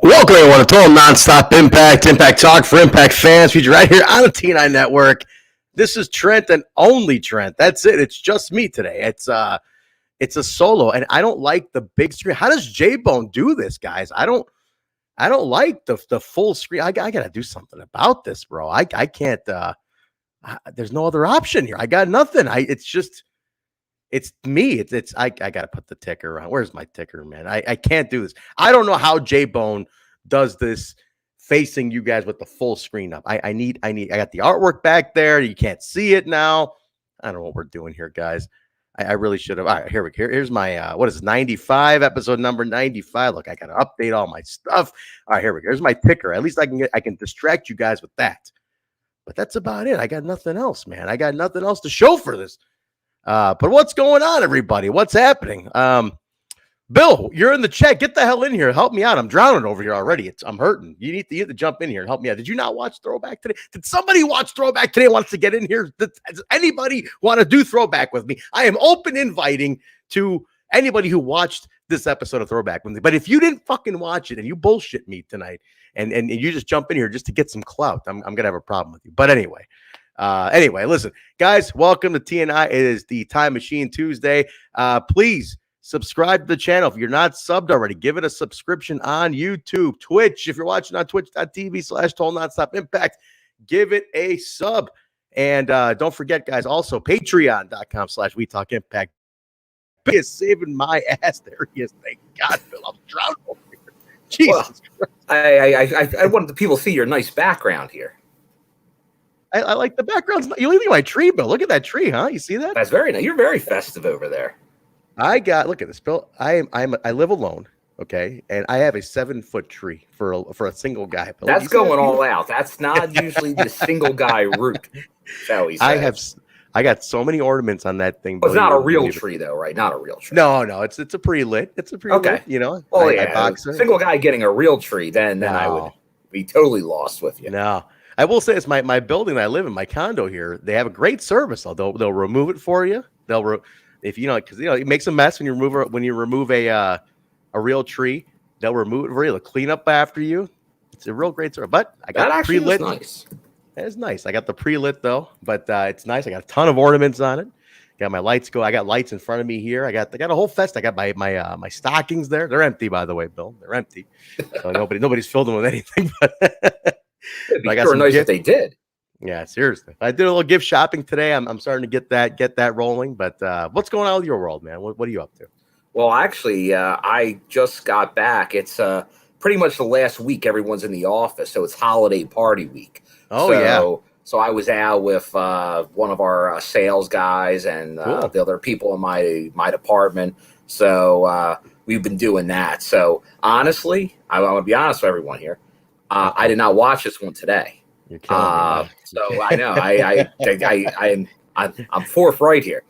Welcome everyone to Total Nonstop Impact Talk for Impact fans, featured right here on the T9 Network. This is Trent and only Trent. That's it. It's just me today. It's a solo, and I don't like the big screen. How does J-Bone do this, guys? I don't like the full screen. I gotta do something about this, bro. I can't. There's no other option here. I got nothing. It's me. I gotta put the ticker on. Where's my ticker, man? I can't do this. I don't know how J-Bone does this facing you guys with the full screen up. I got the artwork back there. You can't see it now. I don't know what we're doing here, guys. I really should have. All right, here's my what is it, 95, episode number 95. Look, I gotta update all my stuff. All right, here we go. Here's my ticker. At least I can distract you guys with that. But that's about it. I got nothing else, man. I got nothing else to show for this. But what's going on, everybody? What's happening? Bill, you're in the chat. Get the hell in here. Help me out. I'm drowning over here already. I'm hurting. You need to jump in here and help me out. Did you not watch Throwback today? Did somebody watch Throwback today and wants to get in here? Does anybody want to do Throwback with me? I am open inviting to anybody who watched this episode of Throwback with me. But if you didn't fucking watch it and you bullshit me tonight and you just jump in here just to get some clout, I'm going to have a problem with you. But anyway, listen, guys, welcome to TNI. It is the Time Machine Tuesday. Please subscribe to the channel. If you're not subbed already, give it a subscription on YouTube, Twitch. If you're watching on twitch.tv/TotalNonstopImpact, give it a sub. And don't forget, guys, also patreon.com/WeTalkImpact. He is saving my ass. There he is. Thank God, Bill. I'm drowning over here. Jesus Christ. I wanted the people to see your nice background here. I like the backgrounds. You look at my tree, Bill. Look at that tree, huh? You see that? That's very nice. You're very festive over there. Look at this, Bill. I live alone, okay, and I have a 7-foot tree for a single guy. Bill. That's going all out. That's not usually the single guy route, shall we say? I got so many ornaments on that thing. Well, it's not a real tree, though, right? Not a real tree. No, it's a pre-lit. It's a pre-lit. Okay. You know. Oh yeah, single guy getting a real tree, then I would be totally lost with you. No. I will say it's my building that I live in, my condo here. They have a great service. They'll remove it for you. If you know, because it makes a mess when you remove a real tree. They'll remove it for you. They'll clean up after you. It's a real great service. But I got that pre-lit. Nice. It's nice. I got the pre-lit though, but it's nice. I got a ton of ornaments on it. Got my lights I got lights in front of me here. I got a whole fest. I got my stockings there. They're empty, by the way, Bill. They're empty. So nobody's filled them with anything. But it'd be sure nice if they did. Yeah, seriously. I did a little gift shopping today. I'm starting to get that rolling. But what's going on with your world, man? What are you up to? Well, actually, I just got back. It's pretty much the last week everyone's in the office, so it's holiday party week. So I was out with one of our sales guys and cool. The other people in my department. So we've been doing that. So honestly, I want to be honest with everyone here. I did not watch this one today. You're killing me, so I know I'm forthright here.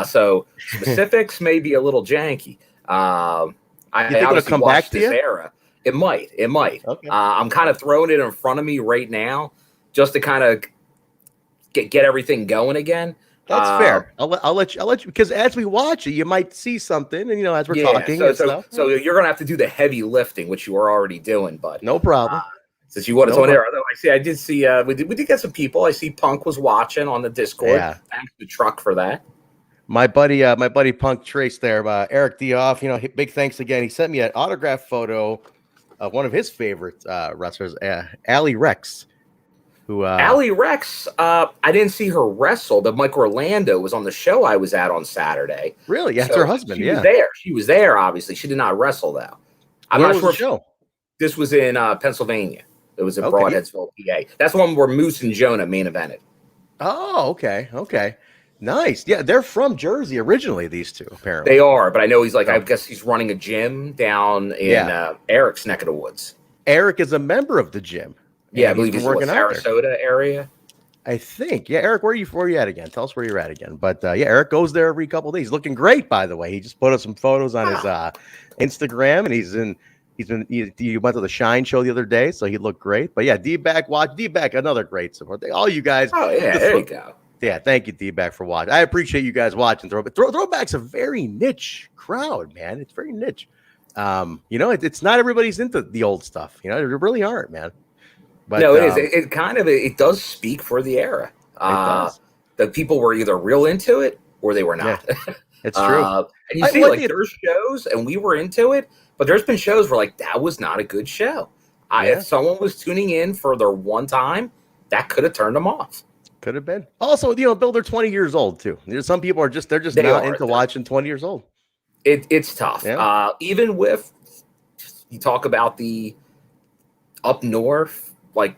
So specifics may be a little janky. I think it'll come back to you? Era. It might. Okay. I'm kind of throwing it in front of me right now, just to kind of get everything going again. That's fair. I'll let you because as we watch it, you might see something, and as we're talking, so you're gonna have to do the heavy lifting, which you were already doing, but no problem. Since you want it on air, I did see we did get some people. I see Punk was watching on the Discord. Yeah. Thanks to Truck for that. My buddy Punk Trace there, Eric Dioff. Big thanks again. He sent me an autograph photo of one of his favorite wrestlers, Allie Rex. Allie Rex, I didn't see her wrestle, but Mike Orlando was on the show I was at on Saturday. Really? Yeah, it's her husband. She was there. Obviously, she did not wrestle though. I'm not sure. Show? This was in Pennsylvania. It was in Broadheadsville, PA. That's the one where Moose and Jonah main evented. Oh, okay. Nice. Yeah, they're from Jersey originally, these two, apparently. They are, but I know I guess he's running a gym down in Eric's neck of the woods. Eric is a member of the gym. Yeah, I believe he's working out Sarasota area. I think. Yeah, Eric, where are you at again? Tell us where you're at again. But Eric goes there every couple of days. He's looking great, by the way. He just put up some photos on his Instagram, and he went to the Shine show the other day, so he looked great. But yeah, D-Back, another great support. All you guys. Oh yeah, there you go. Yeah, thank you, D-Back, for watching. I appreciate you guys watching Throwback. Throwback's a very niche crowd, man. It's very niche. It's not everybody's into the old stuff. They really aren't, man. But no, it is. It kind of it does speak for the era. It does. The people were either real into it or they were not. Yeah, it's true. And you see, like, there's shows, and we were into it, but there's been shows where, like, that was not a good show. If someone was tuning in for their one time, that could have turned them off. Could have been. Also, Bill, they're 20 years old too. There's some people they're just not into watching 20 years old. It's tough. Yeah. Even with, you talk about the up north, like,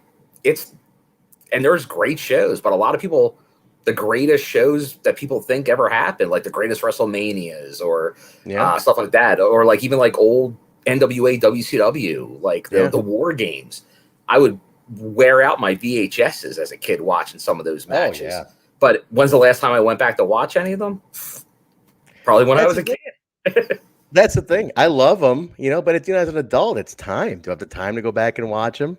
and there's great shows, but a lot of people, the greatest shows that people think ever happened, like the greatest WrestleManias or stuff like that, or like even like old NWA, WCW, like the War Games. I would wear out my VHSs as a kid watching some of those matches. Oh, yeah. But when's the last time I went back to watch any of them? Probably when I was a kid. That's the thing. I love them, but it's, as an adult, it's time. Do I have the time to go back and watch them?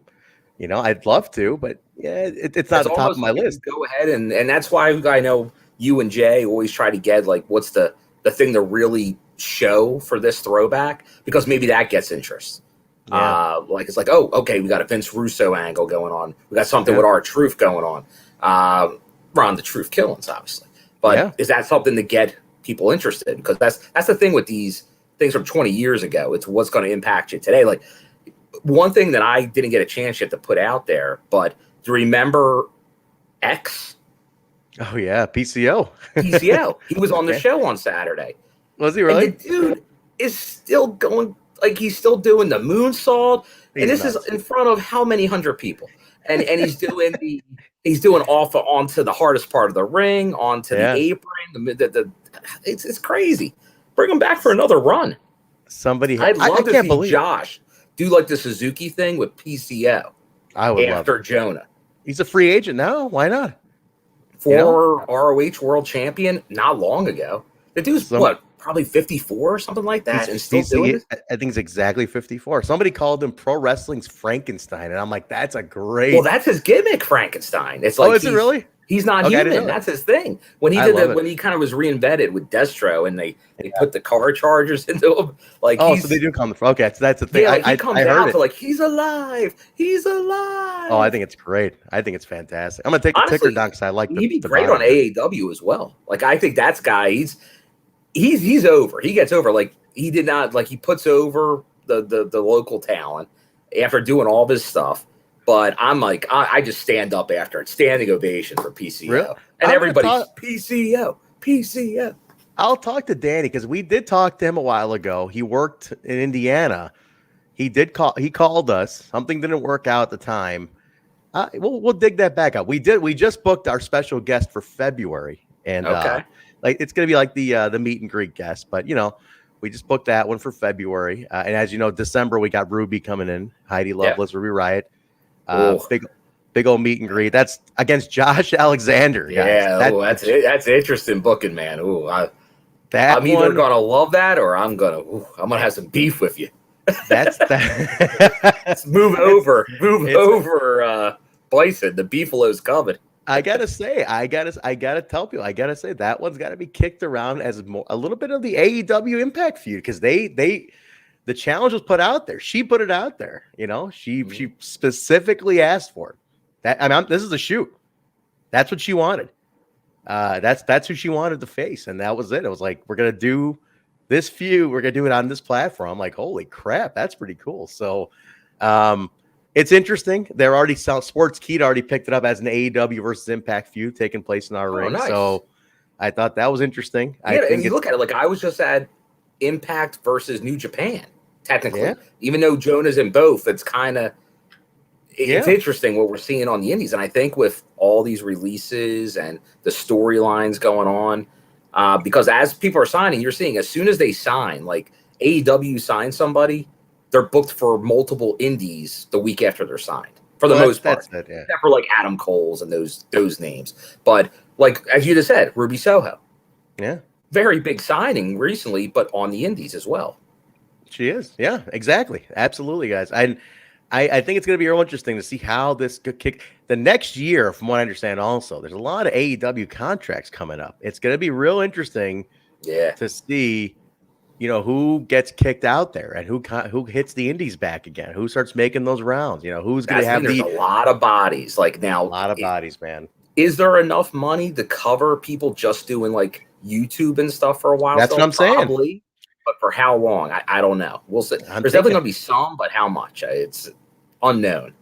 I'd love to, but it's not the top of my list. Go ahead, and that's why I know you and Jay always try to get, like, what's the thing to really show for this throwback, because maybe that gets interest. Like, it's like, oh, okay, we got a Vince Russo angle going on. We got something with R-Truth going on. We're on the Truth Killings, obviously. But is that something to get people interested? Because that's the thing with these things from 20 years ago. It's what's going to impact you today. Like, one thing that I didn't get a chance yet to put out there, but do you remember X? Oh, yeah, PCO. PCO. He was on the show on Saturday. Was he really? And the dude is still going, like, he's still doing the moonsault. And this is in front of how many hundred people? And he's doing onto the hardest part of the ring, onto the apron. It's crazy. Bring him back for another run. I'd love to see Josh do like the Suzuki thing with PCO. I would after Jonah. He's a free agent now. Why not? Former ROH world champion not long ago. The dude's probably 54 or something like that, and still doing it. I think it's exactly 54. Somebody called him Pro Wrestling's Frankenstein, and I'm like, that's a great. Well, that's his gimmick, Frankenstein. It's like, is it really? He's not human. That's his thing. When he when he kind of was reinvented with Destro, and they put the car chargers into him. Like, so they do come. Okay, so that's the thing. Yeah, like, he comes out to, like, he's alive. He's alive. Oh, I think it's great. I think it's fantastic. I'm gonna take the ticker down because I like. He'd be great on AAW as well. Like, I think that's guy. He's over. He gets over. Like, he did not, like, he puts over the local talent after doing all this stuff. But I'm like, I just stand up after it. Standing ovation for PCO. Really? And everybody's PCO. I'll talk to Danny, because we did talk to him a while ago. He worked in Indiana. He called us. Something didn't work out at the time. We'll dig that back up. We just booked our special guest for February. And like, it's gonna be like the meet and greet guest, but we just booked that one for February. And as you know, December we got Ruby coming in, Heidi Loveless, Ruby Riot. Big old meet and greet. That's against Josh Alexander. Guys. Yeah, that's interesting booking, man. I'm either gonna love that, or I'm gonna have some beef with you. That's that. Move over, Bison. The beefalo's coming. I gotta tell people. I gotta say that one's got to be kicked around as a little bit of the AEW Impact feud, because the challenge was put out there. She put it out there. She specifically asked for it. This is a shoot. That's what she wanted. That's who she wanted to face, and that was it. It was like, we're gonna do this feud. We're gonna do it on this platform. I'm like, holy crap, that's pretty cool. So, it's interesting. They're already Sports Key already picked it up as an AEW versus Impact feud taking place in our ring. Nice. So, I thought that was interesting. Yeah, and you look at it, like, I was just at Impact versus New Japan, technically. Even though Jonah's in both, it's kind of it's interesting what we're seeing on the indies. And I think with all these releases and the storylines going on, because as people are signing, you're seeing as soon as they sign, like AEW signs somebody, they're booked for multiple indies the week after they're signed, for the most part. Except for like Adam Cole's and those names. But like, as you just said, Ruby Soho. Yeah. Very big signing recently, but on the indies as well. She is. Yeah, exactly. Absolutely, guys. I think it's going to be real interesting to see how this could kick the next year. From what I understand, also, there's a lot of AEW contracts coming up. It's going to be real interesting to see who gets kicked out there and who hits the indies back again, who starts making those rounds, who's going to have there's a lot of bodies. Like now, a lot of bodies, man. Is there enough money to cover people just doing like YouTube and stuff for a while? That's what I'm saying. Probably, but for how long? I don't know. We'll see. There's definitely going to be some, but how much? It's unknown.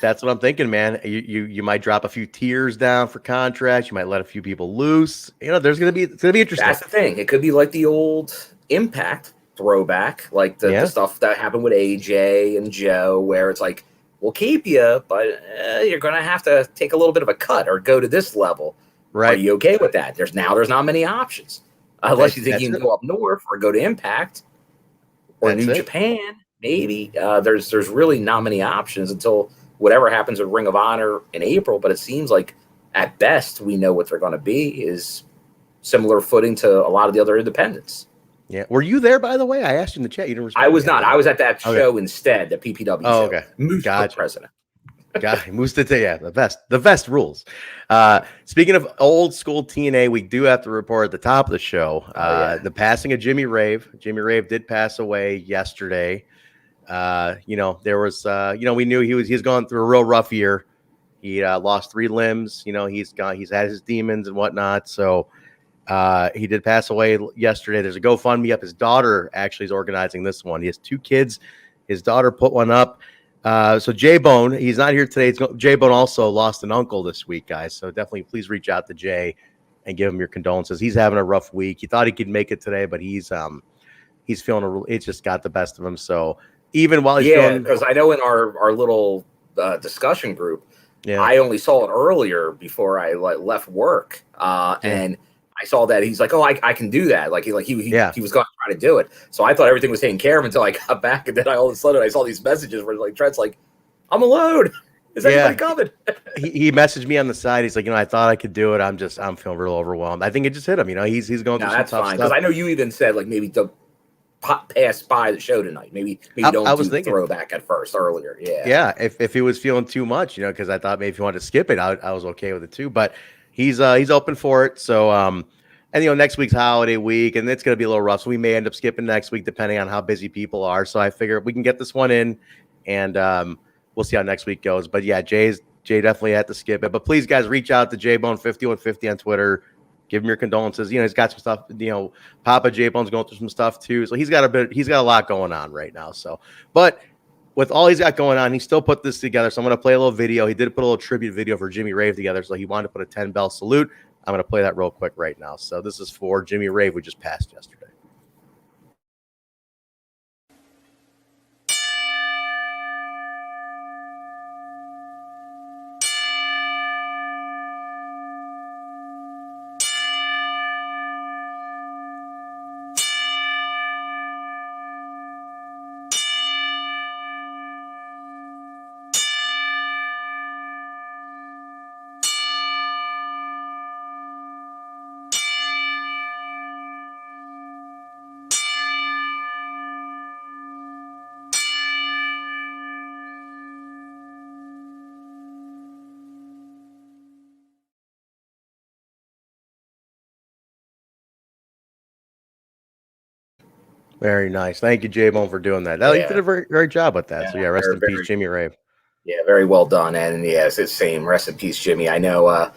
That's what I'm thinking, man. You might drop a few tiers down for contracts. You might let a few people loose. It's gonna be interesting. That's the thing. It could be like the old Impact throwback, like the stuff that happened with AJ and Joe, where it's like, we'll keep you, but you're gonna have to take a little bit of a cut or go to this level. Right? Are you okay with that? There's not many options, unless you think you can go up north or go to Impact or New Japan. Maybe there's really not many options until whatever happens with Ring of Honor in April, but it seems like at best we know what they're going to be is similar footing to a lot of the other independents. Yeah. Were you there, by the way? I asked you in the chat. You didn't respond. I was not. I was at that show instead, the PPW show. Okay. Moose president. Moose the best rules. Speaking of old school TNA, we do have to report at the top of the show the passing of Jimmy Rave. Jimmy Rave did pass away yesterday. There was, we knew he's gone through a real rough year. He lost 3 limbs. He's had his demons and whatnot. So he did pass away yesterday. There's a GoFundMe up. His daughter actually is organizing this one. He has 2 kids. His daughter put one up. So J-Bone, he's not here today. J-Bone also lost an uncle this week, guys. So definitely please reach out to Jay and give him your condolences. He's having a rough week. He thought he could make it today, but he's feeling it just got the best of him. So even while he's because I know in our little discussion group, I only saw it earlier before I left work, and I saw that he's like, oh, I can do that. Like he was going to try to do it. So I thought everything was taken care of until I got back, and then all of a sudden I saw these messages where like Trent's like, I'm alone. Is anybody coming? he messaged me on the side. He's like, I thought I could do it. I'm feeling real overwhelmed. I think it just hit him. He's going through some tough stuff. Because I know you even said like maybe don't pass by the show tonight. Maybe don't do the throwback at first earlier. Yeah. If he was feeling too much, because I thought maybe if you wanted to skip it, I was okay with it too. But he's open for it. So and next week's holiday week, and it's gonna be a little rough. So we may end up skipping next week depending on how busy people are. So I figure we can get this one in, and we'll see how next week goes. But yeah, Jay definitely had to skip it. But please, guys, reach out to JBone5150 on Twitter. Give him your condolences. He's got some stuff. Papa J-Bone's going through some stuff too. So he's got a lot going on right now. So, but with all he's got going on, he still put this together. So I'm going to play a little video. He did put a little tribute video for Jimmy Rave together. So he wanted to put a 10-bell salute. I'm going to play that real quick right now. So this is for Jimmy Rave, who just passed yesterday. Very nice. Thank you, J-Bone, for doing that. You did a very great job with that. So rest in peace, Jimmy Rave. Yeah, very well done. And it's the same. Rest in peace, Jimmy. I know, I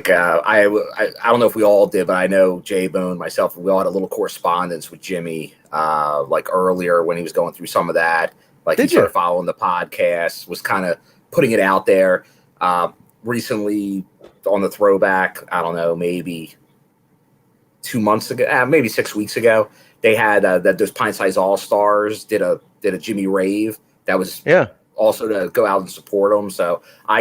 don't know if we all did, but I know J-Bone, myself, we all had a little correspondence with Jimmy, earlier when he was going through some of that. He started following the podcast, was kind of putting it out there. Recently on the throwback, I don't know, maybe 2 months ago, maybe 6 weeks ago, they had those Pint Size All Stars did a Jimmy Rave that was also to go out and support them. So I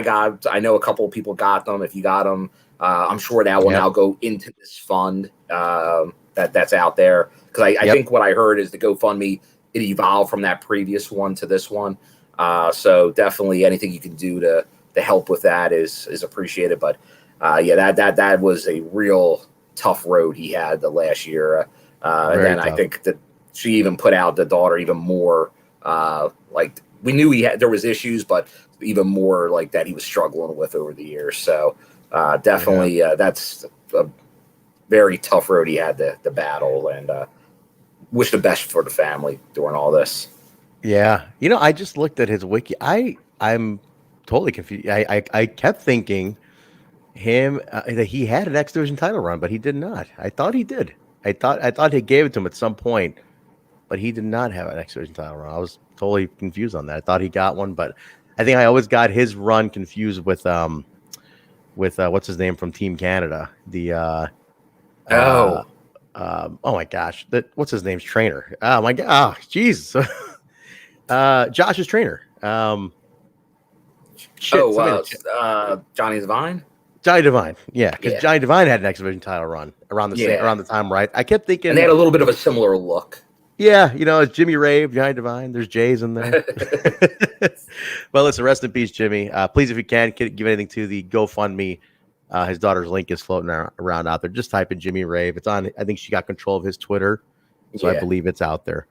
know a couple of people got them. If you got them, I'm sure that will now go into this fund that's out there. Because I think what I heard is the GoFundMe, it evolved from that previous one to this one. So definitely anything you can do to help with that is appreciated. But that was a real tough road he had the last year. And then tough. I think that she even put out the daughter even more, we knew there was issues, but even more like that he was struggling with over the years. So definitely that's a very tough road he had to battle. And wish the best for the family during all this. Yeah. I just looked at his wiki. I'm totally confused. I kept thinking that he had an X Division title run, but he did not. I thought he did. I thought he gave it to him at some point, but he did not have an X Division title run. I was totally confused on that. I thought he got one, but I think I always got his run confused with what's his name from Team Canada. Oh my gosh, what's his name's trainer? Oh my god, jeez. Josh's trainer. Johnny Devine. Johnny Devine, yeah, because Johnny Devine had an X Division title run around the time, right? I kept thinking, and they had a little bit of a similar look. Yeah, it's Jimmy Rave, Johnny Devine. There's Jay's in there. Well, listen, rest in peace, Jimmy. Please, if you can, give anything to the GoFundMe. His daughter's link is floating around out there. Just type in Jimmy Rave. It's on. I think she got control of his Twitter, so I believe it's out there.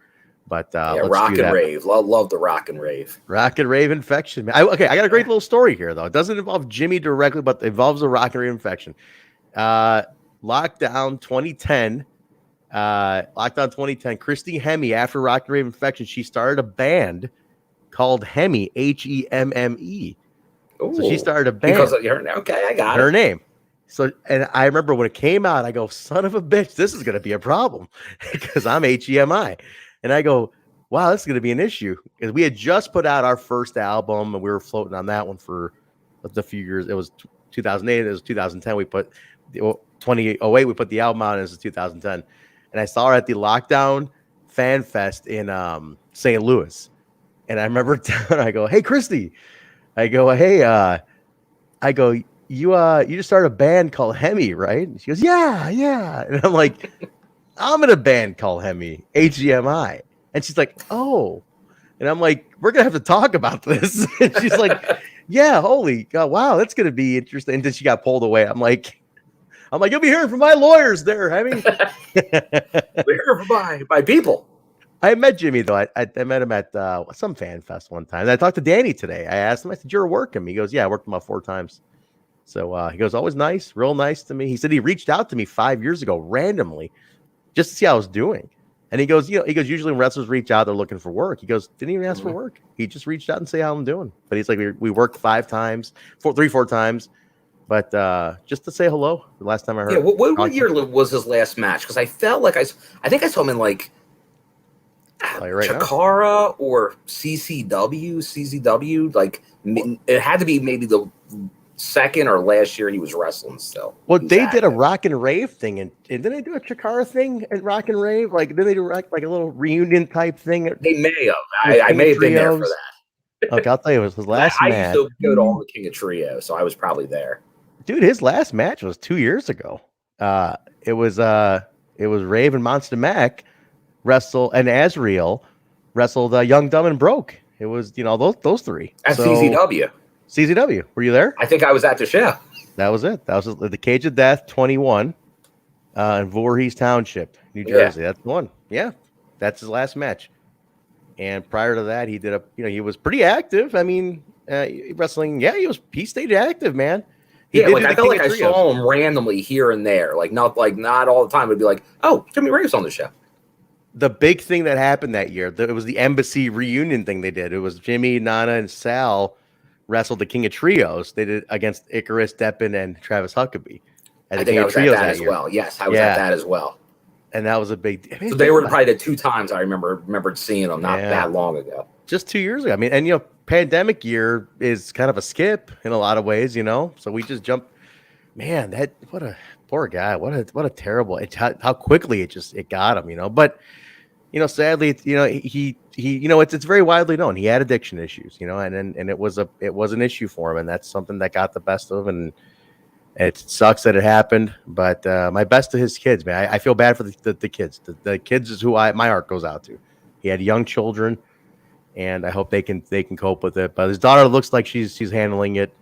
But rock and rave. Love the rock and rave. Rock and rave infection, man. I got a great little story here, though. It doesn't involve Jimmy directly, but it involves a rock and rave infection. Lockdown 2010. Lockdown 2010. Christy Hemme, after rock and rave infection, she started a band called Hemme, Hemme. So she started a band because of her. Okay, I got her name. So, and I remember when it came out, I go, son of a bitch, this is going to be a problem because I'm HEMI. And I go, wow, this is going to be an issue because we had just put out our first album and we were floating on that one for a few years. It was 2008. It was 2010. We put 2008. We put the album out and it was 2010. And I saw her at the Lockdown Fan Fest in St. Louis. And I remember I go, hey, Christy. I go, hey, you just started a band called Hemme, right? And she goes, yeah. And I'm like, I'm in a band called Hemme, HEMI. And she's like, oh. And I'm like, we're going to have to talk about this. And she's like, yeah, holy God, wow, that's going to be interesting. And then she got pulled away. I'm like, you'll be hearing from my lawyers there, Hemme. We're hearing from my people. I met Jimmy, though. I met him at some fan fest one time. And I talked to Danny today. I asked him, I said, you're working? He goes, yeah, I worked him about 4 times. So he goes, always nice, real nice to me. He said he reached out to me 5 years ago randomly just to see how I was doing. And he goes, usually when wrestlers reach out, they're looking for work. He goes, didn't even ask for work. He just reached out and say how I'm doing. But he's like, we worked 4 times. But just to say hello, the last time I heard. Yeah, what year was his last match? Because I felt like I think I saw him in like Chikara or CCW. Like it had to be maybe the second or last year he was wrestling still. Well, they did a rock and rave thing, and didn't they do a Chikara thing at rock and rave? Like, did they do like a little reunion type thing? They may have. I may have been there for that. Okay, I'll tell you, it was his last match. I used to go to all the King of Trio, so I was probably there. Dude, his last match was 2 years ago. It was Rave and Monster Mac and Azrael wrestled Young, Dumb, and Broke. It was those 3 at CZW. CZW, were you there? I think I was at the show. That was it. That was the Cage of Death 21 in Voorhees Township, New Jersey. That's the one. Yeah, that's his last match. And prior to that, he did he was pretty active. I mean, wrestling. Yeah, he stayed active, man. I felt like I saw him randomly here and there, not all the time. It'd be like, oh, Jimmy Rave's on the show. The big thing that happened that year, it was the Embassy reunion thing they did. It was Jimmy, Nana, and Sal wrestled the King of Trios. They did against Icarus, Deppen, and Travis Huckabee. I think I was at that as well. Yes, I was at that as well. And that was a big. So they were probably the 2 times I remembered seeing them not that long ago. Just 2 years ago. I mean, and pandemic year is kind of a skip in a lot of ways, So we just jumped. Man, what a poor guy. What a terrible. How quickly it got him, But sadly, it's very widely known. He had addiction issues, and it was an issue for him, and that's something that got the best of him. And it sucks that it happened, but my best to his kids, man. I feel bad for the kids. The kids is who my heart goes out to. He had young children, and I hope they can cope with it. But his daughter looks like she's handling it.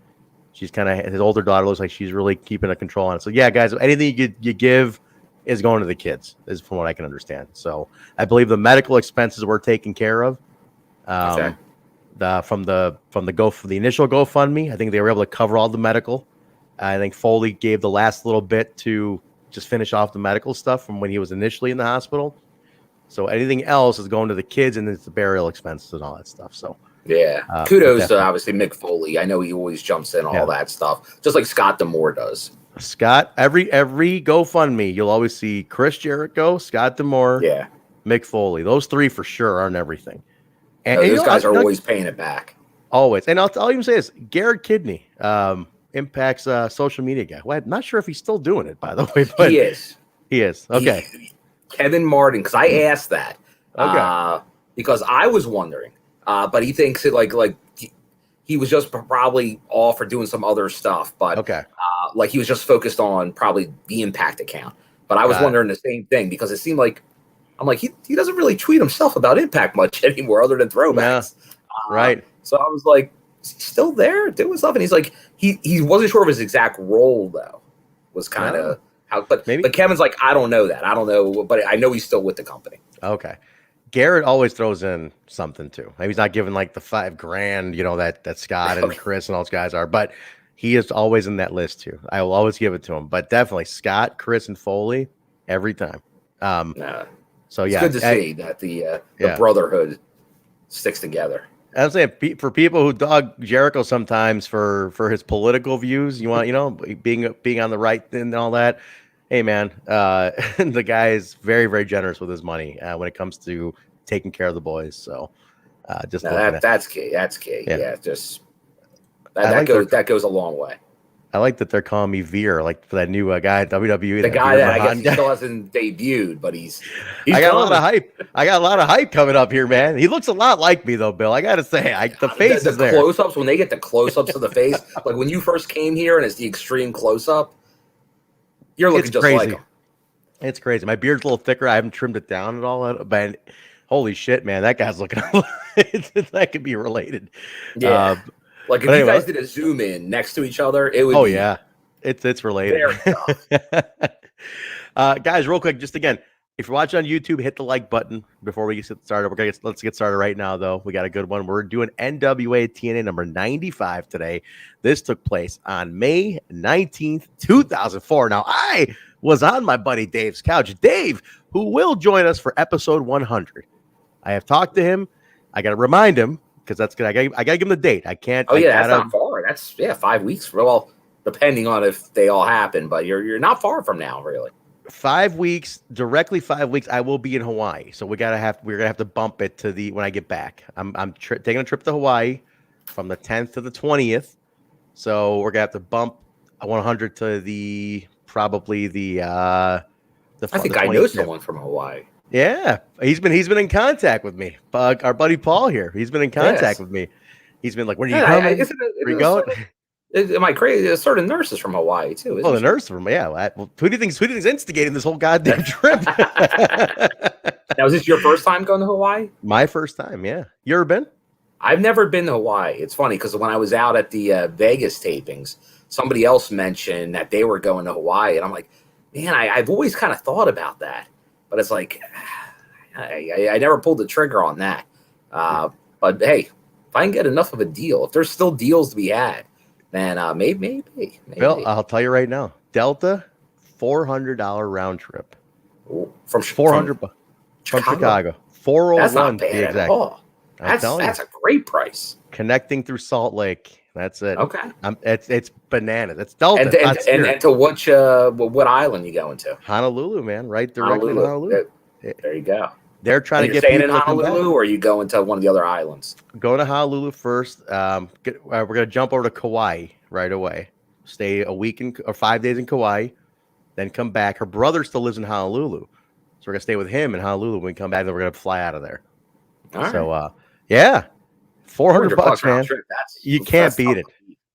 She's his older daughter looks like she's really keeping a control on it. So yeah, guys, anything you give is going to the kids, is from what I can understand. So I believe the medical expenses were taken care of. From the initial GoFundMe, I think they were able to cover all the medical. I think Foley gave the last little bit to just finish off the medical stuff from when he was initially in the hospital. So anything else is going to the kids, and it's the burial expenses and all that stuff. So yeah, kudos to obviously Mick Foley. I know he always jumps in all that stuff, just like Scott Demore does. Scott, every GoFundMe, you'll always see Chris Jericho, Scott Demore, Mick Foley. Those three for sure aren't everything. And those guys are always paying it back. Always. And I'll even say this: Garrett Kidney, Impact's social media guy. Well, I'm not sure if he's still doing it, by the way. But he is. He is. Okay. Kevin Martin, because I asked that. Okay. Because I was wondering. But he thinks it like he was just probably all for doing some other stuff. But like he was just focused on probably the Impact account. But I was wondering the same thing because it seemed like he doesn't really tweet himself about Impact much anymore other than throwbacks. Right. So I was like, is he still there doing stuff? And he's like, he wasn't sure of his exact role though. Was kind of how, but Kevin's like, I don't know that. I don't know, but I know he's still with the company. Okay. Garrett always throws in something too. Maybe he's not giving like the $5,000, that Scott and Chris and all those guys are, but he is always in that list too. I will always give it to him, but definitely Scott, Chris, and Foley every time. So it's good to see that the brotherhood sticks together. I'm saying for people who dog Jericho sometimes for his political views, you want being on the right and all that. Hey man, the guy is very, very generous with his money when it comes to taking care of the boys. So that's key. That's key. Yeah, just that goes a long way. I like that they're calling me Veer, like for that new guy at WWE. The guy that I guess he still hasn't debuted, but he's I got a lot of hype. I got a lot of hype coming up here, man. He looks a lot like me though, Bill. I got to say, the face is there. The close-ups, when they get the close-ups of the face, like when you first came here and it's the extreme close-up, you're looking just crazy. like him. It's crazy. My beard's a little thicker. I haven't trimmed it down at all, but holy shit, man, that guy's looking. That could be related. Yeah. Like if you guys did a zoom in next to each other, it would. Oh yeah, it's related. Guys, real quick, just again, if you're watching on YouTube, hit the like button before we get started. Let's get started right now, though. We got a good one. We're doing NWA-TNA number 95 today. This took place on May 19th, 2004. Now, I was on my buddy Dave's couch. Dave, who will join us for episode 100. I have talked to him. I got to remind him because that's good. I got to give him the date. I can't. Oh yeah, that's not far. That's 5 weeks. Well, depending on if they all happen, but you're not far from now, really. 5 weeks, directly 5 weeks. I will be in Hawaii, so we're gonna have to bump it to when I get back. I'm taking a trip to Hawaii from the 10th to the 20th, so we're gonna have to bump 100 to probably the. I think I know someone from Hawaai. Yeah, he's been in contact with me. Our buddy Paul here, he's been in contact with me. He's been like, "When are you coming? Where you going?" Am I crazy? There's certain nurses from Hawaii too. The nurse from Well, who do you think's instigating this whole goddamn trip? Now, is this your first time going to Hawaii? My first time. Yeah, you ever been? I've never been to Hawaii. It's funny because when I was out at the Vegas tapings, somebody else mentioned that they were going to Hawaii, and I'm like, man, I've always kind of thought about that, but it's like I never pulled the trigger on that. But hey, if I can get enough of a deal, if there's still deals to be had. Man, maybe. Bill, I'll tell you right now. Delta, $400 round trip. Ooh, from Chicago. 401 that's not bad to be exact. At all. That's a great price. Connecting through Salt Lake. That's it. Okay. It's bananas. It's Delta. And to what island you going to? Honolulu, man. Right directly to Honolulu. There you go. They're trying to get staying in Honolulu, or are you going to one of the other islands? Going to Honolulu first. We're gonna jump over to Kauai right away. Stay a week or 5 days in Kauai, then come back. Her brother still lives in Honolulu, so we're gonna stay with him in Honolulu. When we come back, then we're gonna fly out of there. All right. So, yeah, $400, man. You can't beat it.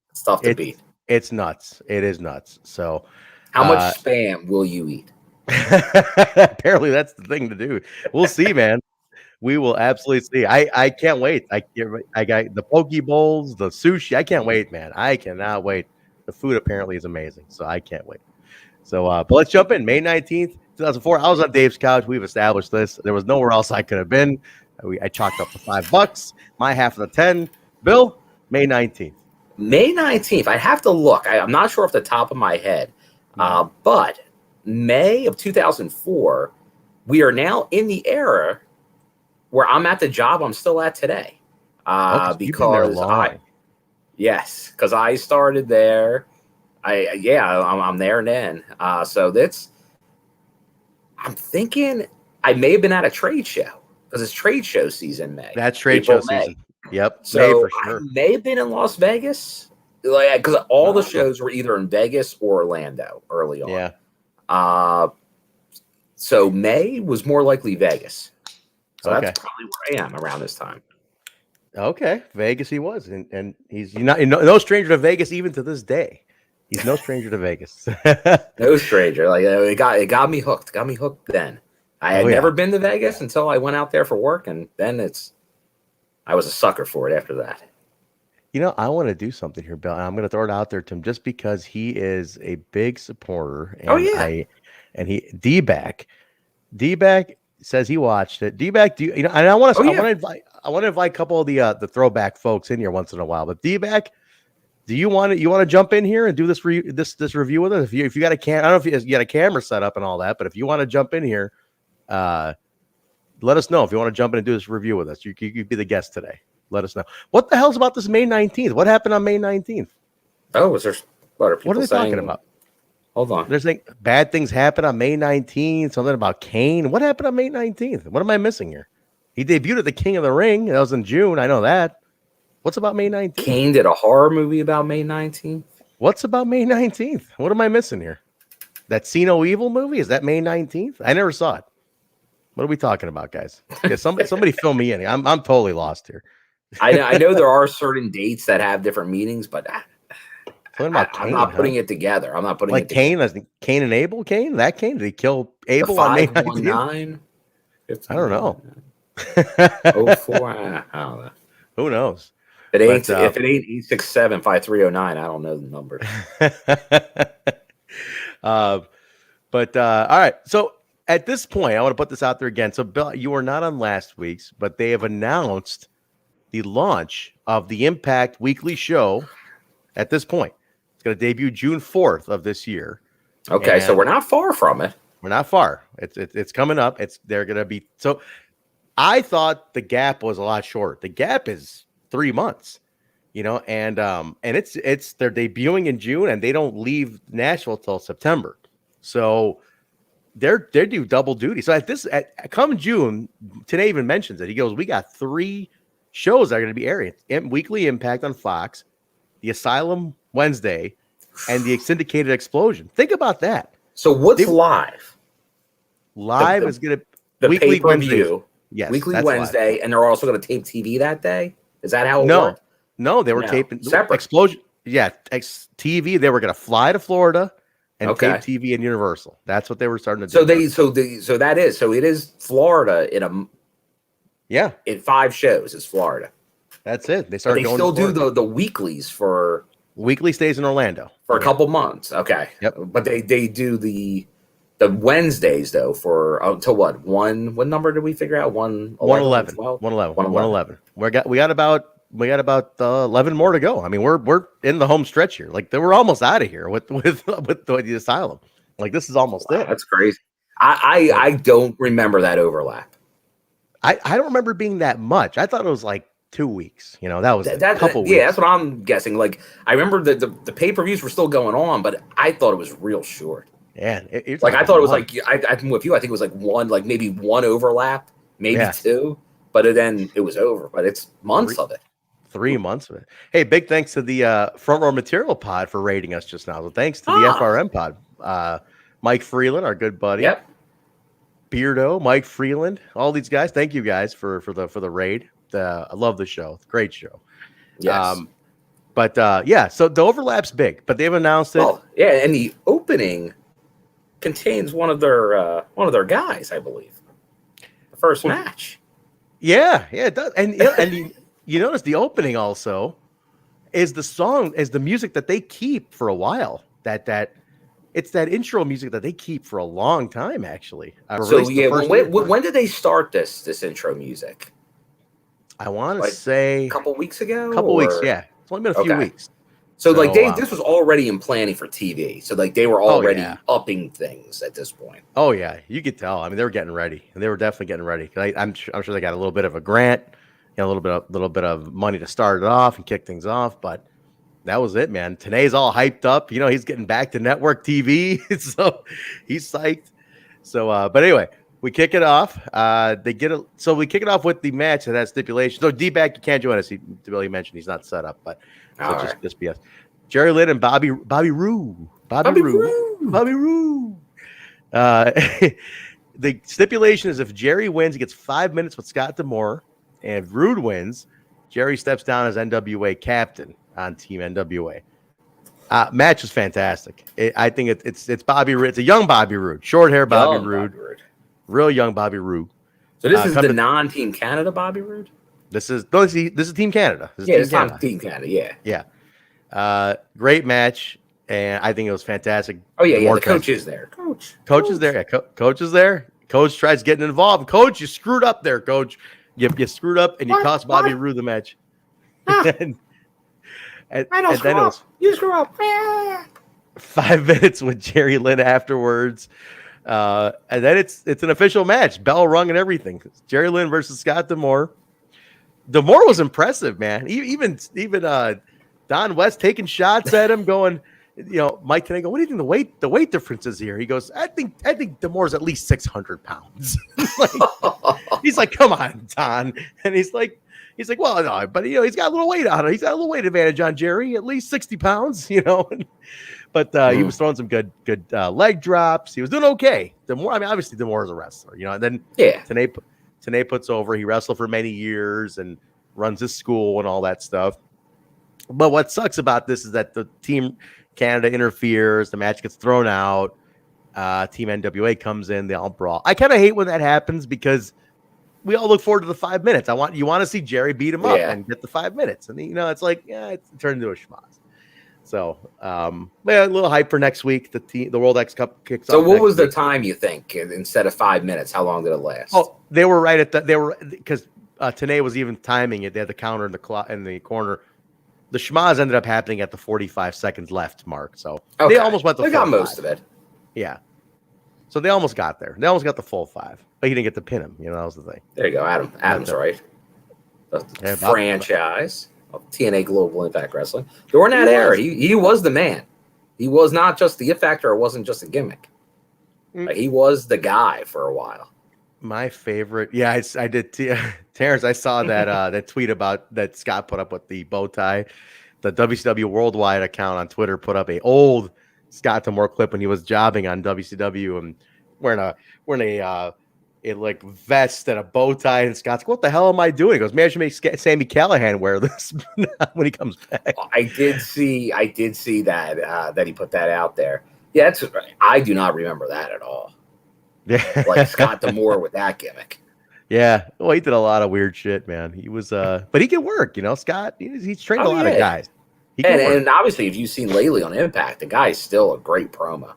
It's tough to beat. It's nuts. It is nuts. So, how much spam will you eat? Apparently that's the thing to do. We'll see, man. We will absolutely see. I can't wait. I got the poke bowls, the sushi. I can't wait, man. I cannot wait. The food apparently is amazing, so I can't wait. So, but let's jump in. May 19th, 2004. I was on Dave's couch. We've established this. There was nowhere else I could have been. I chalked up to $5. My half of the 10. Bill, May 19th. May 19th. I have to look. I'm not sure off the top of my head, but May of 2004, we are now in the era where I'm at the job I'm still at today. Because I started there. I'm there then. So I'm thinking I may have been at a trade show because it's trade show season, May. That's trade show season. Yep. So May for sure. I may have been in Las Vegas, because all the shows were either in Vegas or Orlando early on. Yeah. So May was more likely Vegas. So that's probably where I am around this time. Okay, Vegas he was, and he's no stranger to Vegas even to this day. He's no stranger to Vegas. No stranger. Like it got me hooked. Got me hooked then. I had never been to Vegas until I went out there for work, and then I was a sucker for it after that. I want to do something here, Bill. I'm going to throw it out there to him just because he is a big supporter. And D-Back says he watched it. D-Back, and I want to invite a couple of the throwback folks in here once in a while. But D-Back, do you want to jump in here and do this review with us? If you got a I don't know if you got a camera set up and all that, but if you want to jump in here, let us know if you want to jump in and do this review with us. You could be the guest today. Let us know. What the hell's about this May 19th? What happened on May 19th? Oh, was there? What are they talking about? Hold on. They're saying bad things happen on May 19th. Something about Kane. What happened on May 19th? What am I missing here? He debuted at the King of the Ring. That was in June. I know that. What's about May 19th? Kane did a horror movie about May 19th. What's about May 19th? What am I missing here? That See No Evil movie? Is that May 19th? I never saw it. What are we talking about, guys? Yeah, somebody fill me in. I'm totally lost here. I know there are certain dates that have different meanings, but I'm not putting it together. I'm not putting like it together. Cain, Cain and Abel. Cain, that Cain, did he kill Abel on May 19th? I don't know. 04, I don't know. Who knows? If it ain't 867-5309, I don't know the numbers. All right. So at this point, I want to put this out there again. So Bill, you were not on last week's, but they have announced the launch of the Impact weekly show at this point. It's going to debut June 4th of this year. Okay, so we're not far from it. We're not far. It's coming up. They're going to be so. I thought the gap was a lot shorter. The gap is 3 months, and they're debuting in June and they don't leave Nashville till September. So they do double duty. So come June, today even mentions it. He goes, we got 3 shows that are going to be airing. Weekly Impact on Fox, the Asylum Wednesday, and the Syndicated Explosion. Think about that. So what's live? Live is going to the weekly pay-per-view. Yes, weekly Wednesday, live. And they're also going to tape TV that day. Is that how it worked? No, they were taping separate. Explosion. Yeah, TV. They were going to fly to Florida and tape TV in Universal. That's what they were starting to do. So it is Florida in 5 shows. It's Florida. That's it. They still do the weeklies for weekly stays in Orlando for a couple months. Okay. Yep. But they do the Wednesdays though for until what? What number did we figure out? 111. 111. We got about 11 more to go. I mean, we're in the home stretch here. Like we're almost out of here with the Asylum. Like this is almost it. That's crazy. I don't remember that overlap. I don't remember being that much. I thought it was like 2 weeks. That was a couple weeks. Yeah, that's what I'm guessing. Like I remember the pay-per-views were still going on, but I thought it was real short. Yeah, I thought it was like I'm with you. I think it was like one, like maybe one overlap, maybe 2, but then it was over. But it's months of it. 3 months of it. Hey, big thanks to the Front Row Material Pod for rating us just now. So thanks to the FRM Pod, Mike Freeland, our good buddy. Yep. Beardo, Mike Freeland, all these guys. Thank you guys for the raid. I love the show. Great show. Yes. So the overlap's big, but they've announced it. Well, yeah, and the opening contains one of their guys, I believe. The first match. Yeah, it does. And you notice the opening also is the music that they keep for a while. It's that intro music that they keep for a long time, actually. When did they start this intro music? I want to say a couple weeks ago. Weeks, yeah. It's only been a few weeks. So like this was already in planning for TV. So like they were already upping things at this point. Oh yeah, you could tell. I mean, they were getting ready, and they were definitely getting ready. I'm sure they got a little bit of a grant, a little bit of money to start it off and kick things off. But that was it, man. Tanae's all hyped up. He's getting back to network TV, so he's psyched. So, but anyway, we kick it off. So we kick it off with the match that has stipulation. So D-Back, you can't join us. He mentioned he's not set up, but so just be us. Jerry Lynn and Bobby Roode. Bobby Roode. The stipulation is if Jerry wins, he gets 5 minutes with Scott Demore, and if Roode wins, Jerry steps down as NWA captain on Team NWA. Match is fantastic. I think it's Bobby Roode. It's a young Bobby Roode, short hair Bobby Roode, real young Bobby Roode. So this is the non-Team Canada Bobby Roode. This is Team Canada. It's Team Canada. Yeah. Great match, and I think it was fantastic. Oh yeah. The coach is there. Coach is there. Yeah, coach is there. Coach tries getting involved. Coach, you screwed up there, Coach. You screwed up, and you cost Bobby Roode the match. and then you screw up. 5 minutes with Jerry Lynn afterwards, and then it's an official match, bell rung and everything. Jerry Lynn versus Scott Demore. Demore was impressive, man. Even Don West taking shots at him, going, Mike Tenay go, what do you think the weight difference is here? He goes, I think Demore's at least 600 pounds. He's like, come on, Don. And he's like, well, no, but he's got a little weight on him. He's got a little weight advantage on Jerry, at least 60 pounds, But he was throwing some good leg drops. He was doing okay. Demore, I mean, obviously Demore is a wrestler, and then Tenay puts over. He wrestled for many years and runs his school and all that stuff. But what sucks about this is that the Team Canada interferes. The match gets thrown out. Team NWA comes in. They all brawl. I kind of hate when that happens because we all look forward to the 5 minutes. You want to see Jerry beat him up and get the 5 minutes. And, it's like, it turned into a schmoz. So, a little hype for next week. The World X Cup kicks off. So what was the time, you think, instead of 5 minutes? How long did it last? Oh, they were right at because Tenay was even timing it. They had the counter in the corner. The schmaz ended up happening at the 45 seconds left mark. So they almost went the full got most 5. of it. Yeah. So they almost got there. They almost got the full 5. But he didn't get to pin him. That was the thing. There you go. Adam's right. The franchise of TNA Global Impact Wrestling. During that era, he was the man. He was not just the it factor. It wasn't just a gimmick. He was the guy for a while. My favorite, I did. Terrence, I saw that that tweet about that Scott put up with the bow tie. The WCW Worldwide account on Twitter put up a old Scott Demore clip when he was jobbing on WCW and wearing a like vest and a bow tie. And Scott's like, "What the hell am I doing?" He goes, "Man, I should make Sammy Callahan wear this when he comes back." I did see that that he put that out there. Yeah, I do not remember that at all. Yeah, like Scott Demore with that gimmick. Yeah, well, he did a lot of weird shit, man. He was, but he can work, Scott. He's trained a lot of guys. And obviously, if you've seen lately on Impact, the guy's still a great promo.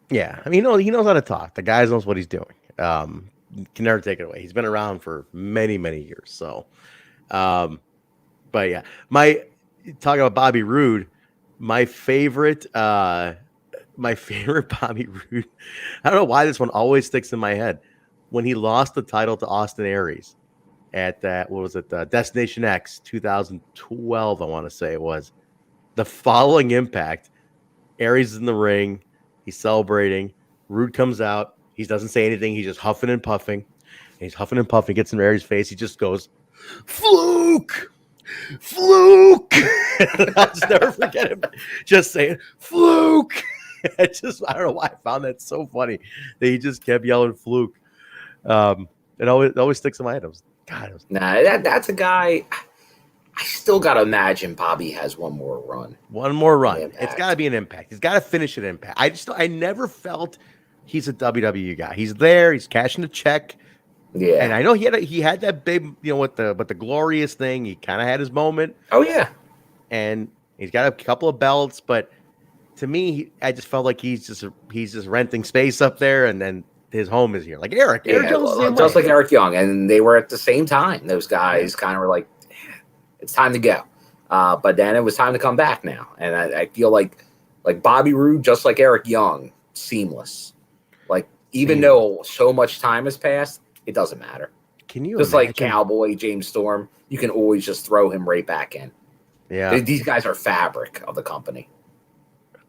Yeah, I mean, he knows how to talk. The guy knows what he's doing. Can never take it away. He's been around for many, many years. So, but yeah, talking about Bobby Roode, my favorite Bobby Roode. I don't know why this one always sticks in my head. When he lost the title to Austin Aries at that, Destination X 2012, I want to say it was. The following Impact, Aries is in the ring. He's celebrating. Roode comes out. He doesn't say anything. He's just huffing and puffing. And he's huffing and puffing. Gets in Aries' face. He just goes, "Fluke! Fluke!" I'll just never forget him just saying, "Fluke!" I don't know why I found that so funny that he just kept yelling "Fluke." It always sticks in my head. That's a guy. I still gotta imagine Bobby has one more run. One more run. It's got to be an Impact. He's got to finish at Impact. I never felt he's a WWE guy. He's there. He's cashing a check. Yeah, and I know he had that big, with the glorious thing. He kind of had his moment. Oh yeah, and he's got a couple of belts, but to me, I just felt like he's just renting space up there, and then his home is here. Like Eric Jones, just like Eric Young, and they were at the same time. Those guys kind of were like, it's time to go. But then it was time to come back now, and I feel like Bobby Roode, just like Eric Young, seamless. Like even though so much time has passed, it doesn't matter. Can you just imagine? Like Cowboy, James Storm, you can always just throw him right back in. Yeah, these guys are fabric of the company.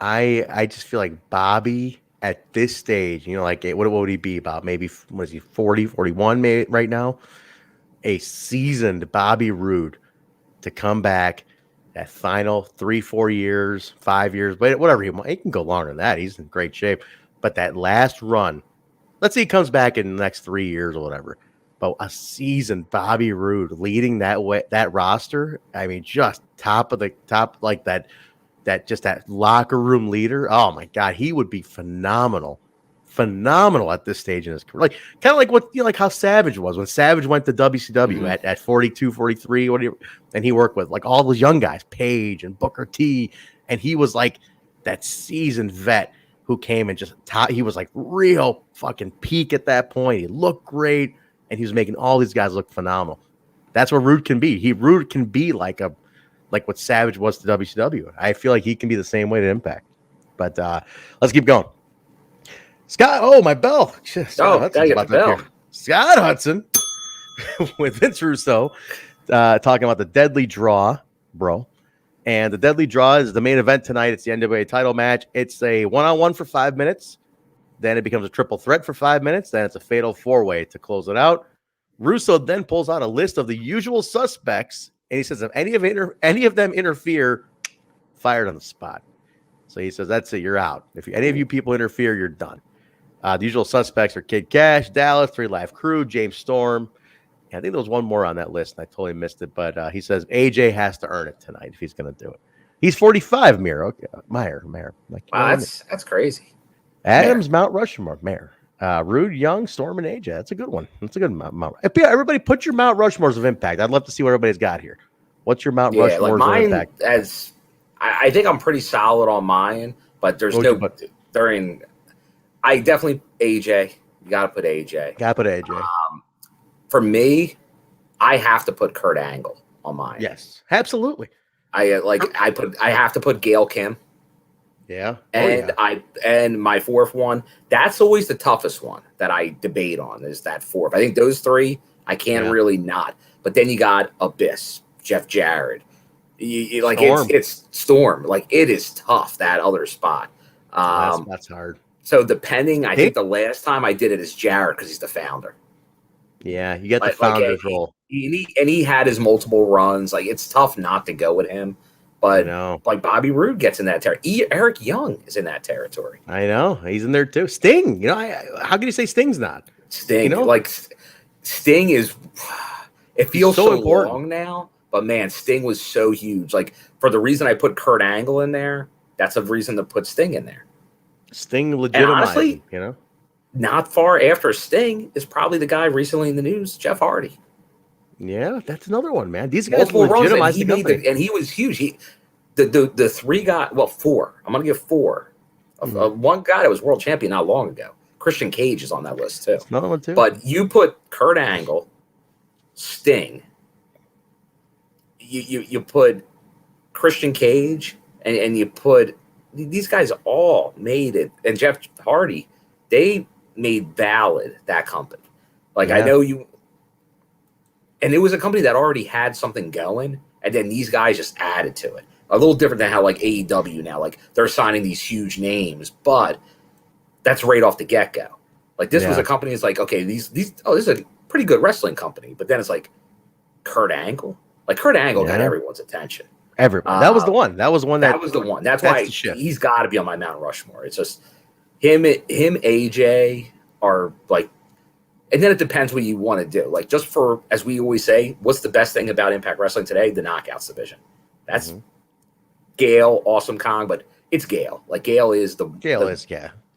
I just feel like Bobby at this stage, like what would he be about? Maybe what is he 40, 41 maybe right now? A seasoned Bobby Roode to come back that final 3-4 years, 5 years, but whatever he can go longer than that. He's in great shape. But that last run, let's say he comes back in the next 3 years or whatever. But a seasoned Bobby Roode leading that roster, I mean, just top of the top, like that locker room leader. Oh my God, he would be phenomenal at this stage in his career. Like kind of like what like how Savage was when Savage went to WCW at 42, 43, whatever, and he worked with like all those young guys, Page and Booker T, and he was like that seasoned vet who came and just he was like real fucking peak at that point. He looked great, and he was making all these guys look phenomenal. That's what Roode can be. Roode can be like what Savage was to WCW. I feel like he can be the same way to Impact. But let's keep going. Scott, my bell. Scott Hudson's about to appear. Scott Hudson with Vince Russo talking about the Deadly Draw, bro. And the Deadly Draw is the main event tonight. It's the NWA title match. It's a 1-on-1 for 5 minutes. Then it becomes a triple threat for 5 minutes. Then it's a fatal 4-way to close it out. Russo then pulls out a list of the usual suspects, and he says if any of them interfere, fired on the spot. So he says, that's it, you're out. If any of you people interfere, you're done. The usual suspects are Kid Kash, Dallas, 3 Live Crew, James Storm. And I think there was one more on that list, and I totally missed it. But he says AJ has to earn it tonight if he's going to do it. He's 45, Meyer. Okay. Meyer. Like, wow, that's crazy. Adams, Mount Rushmore, Mayor. Roode, Young, Storm, and AJ. That's a good one. That's a good Mount. Everybody put your Mount Rushmores of Impact. I'd love to see what everybody's got here. What's your Mount Rushmores like mine, of Impact? I think I'm pretty solid on mine, but there's I definitely AJ. You got to put AJ. For me, I have to put Kurt Angle on mine. Yes, absolutely. I have to put Gail Kim. Yeah. And my fourth one, that's always the toughest one that I debate on is that fourth. I think those 3 I can't really not. But then you got Abyss, Jeff Jarrett. Storm. It's Storm. Like it is tough, that other spot. That's hard. So depending, I think the last time I did it is Jarrett because he's the founder. Yeah, you got the founder's role. He had his multiple runs. Like it's tough not to go with him. But like Bobby Roode gets in that territory. Eric Young is in that territory. I know. He's in there too. Sting. How can you say Sting's not? Sting. Like Sting is it feels so important. Long now. But man, Sting was so huge. Like for the reason I put Kurt Angle in there, that's a reason to put Sting in there. Sting legitimized, honestly, not far after Sting is probably the guy recently in the news, Jeff Hardy. Yeah, that's another one, man. These guys legitimized the company. And he was huge. The 3 guys, 4. I'm going to give 4. One guy that was world champion not long ago. Christian Cage is on that list too. Another one too. But you put Kurt Angle, Sting, you put Christian Cage, and you put these guys all made it, and Jeff Hardy, they made valid that company. Like I know you, and it was a company that already had something going, and then these guys just added to it. A little different than how like AEW now, like they're signing these huge names, but that's right off the get go. Like this was a company that's like, okay, this is a pretty good wrestling company, but then it's like Kurt Angle. Like Kurt Angle got everyone's attention. Everybody. That was the one. That was the one. That's why he's got to be on my Mount Rushmore. It's just him, AJ are like, and then it depends what you want to do. Like just for, as we always say, what's the best thing about Impact Wrestling today? The Knockouts division. That's Gail, Awesome Kong, but it's Gail. Like Gail is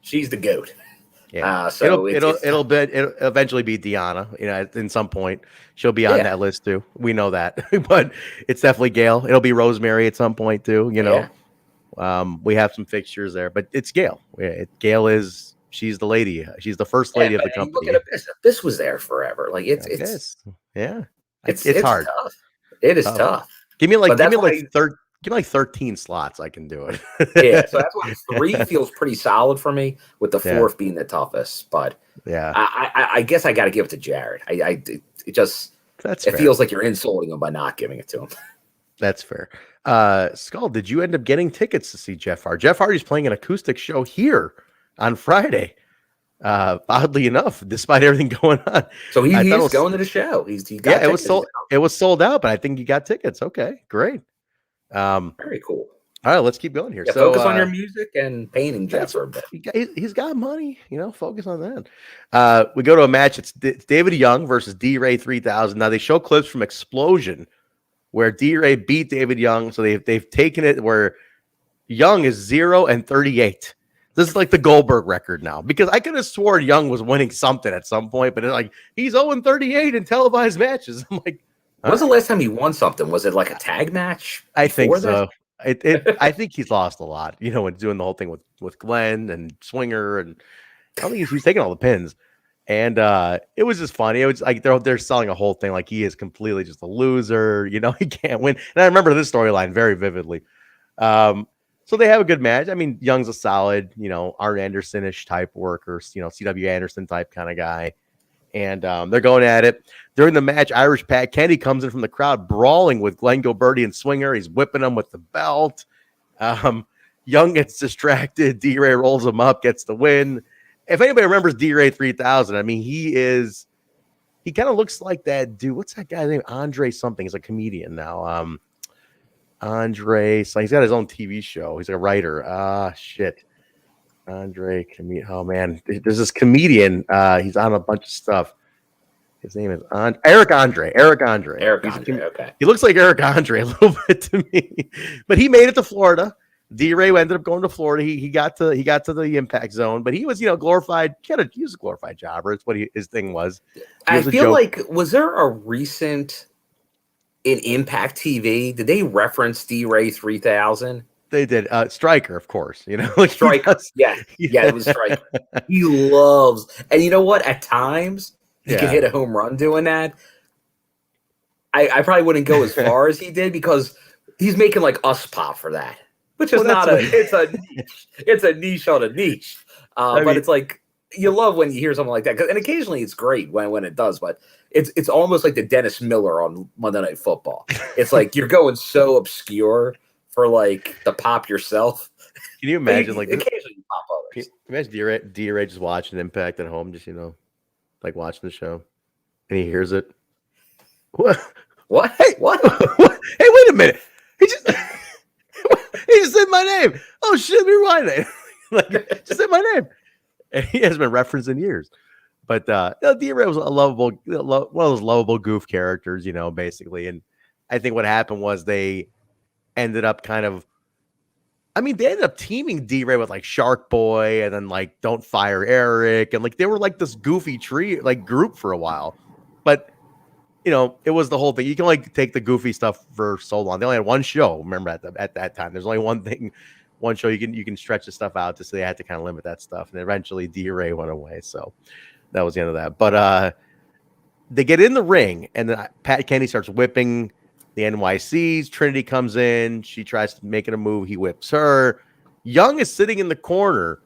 she's the GOAT. Yeah. So it'll eventually be Deanna. In some point she'll be on that list too. We know that, but it's definitely Gail. It'll be Rosemary at some point too. We have some fixtures there, but it's Gail. She's the lady. She's the first lady of the company. Look at Abyss. This was there forever. Like it's hard. Tough. It is tough. Give me like 13 slots. I can do it. Yeah, so that's why 3 feels pretty solid for me, with the 4th being the toughest. But yeah, I guess I got to give it to Jared. It fair. Feels like you're insulting him by not giving it to him. That's fair. Skull, did you end up getting tickets to see Jeff Hardy? Jeff Hardy's playing an acoustic show here on Friday. Oddly enough, despite everything going on. So he's going to the show. It was sold out, but I think you got tickets. Okay, great. Very cool. All right, let's keep going here. Yeah, so focus on your music and painting, Jeff, for a bit. He's got money, focus on that. We go to a match. It's David Young versus D-Ray 3000. Now they show clips from Explosion where D-Ray beat David Young. So they've taken it where Young is 0-38. This is like the Goldberg record now, because I could have sworn Young was winning something at some point, but it's like he's 0-38 in televised matches. I'm like, when was the last time he won something? Was it like a tag match? I think so. I think he's lost a lot, when doing the whole thing with Glenn and Swinger, and I don't think he's taking all the pins. And it was just funny. It was like they're selling a whole thing like he is completely just a loser. He can't win. And I remember this storyline very vividly. So they have a good match. I mean, Young's a solid, Arn Anderson-ish type worker, C.W. Anderson type kind of guy. And they're going at it. During the match, Irish Pat Kenny comes in from the crowd, brawling with Glenn Gilberti and Swinger. He's whipping him with the belt. Young gets distracted. D-Ray rolls him up, gets the win. If anybody remembers D-Ray 3000, I mean, he kind of looks like that dude. What's that guy's name? Andre something. He's a comedian now. Andre, so he's got his own TV show. He's a writer. Shit. Andre, oh man, there's this comedian. He's on a bunch of stuff. His name is Eric Andre. Okay. He looks like Eric Andre a little bit to me, but he made it to Florida. D-Ray ended up going to Florida. He got to the Impact Zone, but he was glorified. He was a glorified jobber. It's what his thing was. I feel like, was there a recent in Impact TV? Did they reference D-Ray 3000? They did. Striker, of course. Striker. Yeah, it was Striker. He loves, and you know what? At times he can hit a home run doing that. I probably wouldn't go as far as he did, because he's making like us pop for that, which is it's a niche. It's a niche on a niche. But it's like, you love when you hear something like that, and occasionally it's great when it does. But it's almost like the Dennis Miller on Monday Night Football. It's like you're going so obscure for like the pop yourself. Can you imagine occasionally you pop others? Imagine D-Ray just watching Impact at home, just like watching the show, and he hears it. What? Hey, what? Hey, wait a minute! He just said my name. Oh shit! Let me rewind it. Like, just said my name. And he hasn't been referenced in years. But D-Ray was one of those lovable goof characters, basically. And I think what happened was they ended up they ended up teaming D-Ray with like Shark Boy, and then like Don't Fire Eric, and like they were like this goofy group for a while. But it was the whole thing. You can like take the goofy stuff for so long. They only had one show. Remember at that time, there's only one show. You can stretch the stuff out, so they had to kind of limit that stuff. And eventually D-Ray went away, so that was the end of that. But they get in the ring, and then Pat Kenny starts whipping the NYCs. Trinity comes in. She tries to make it a move. He whips her. Young is sitting in the corner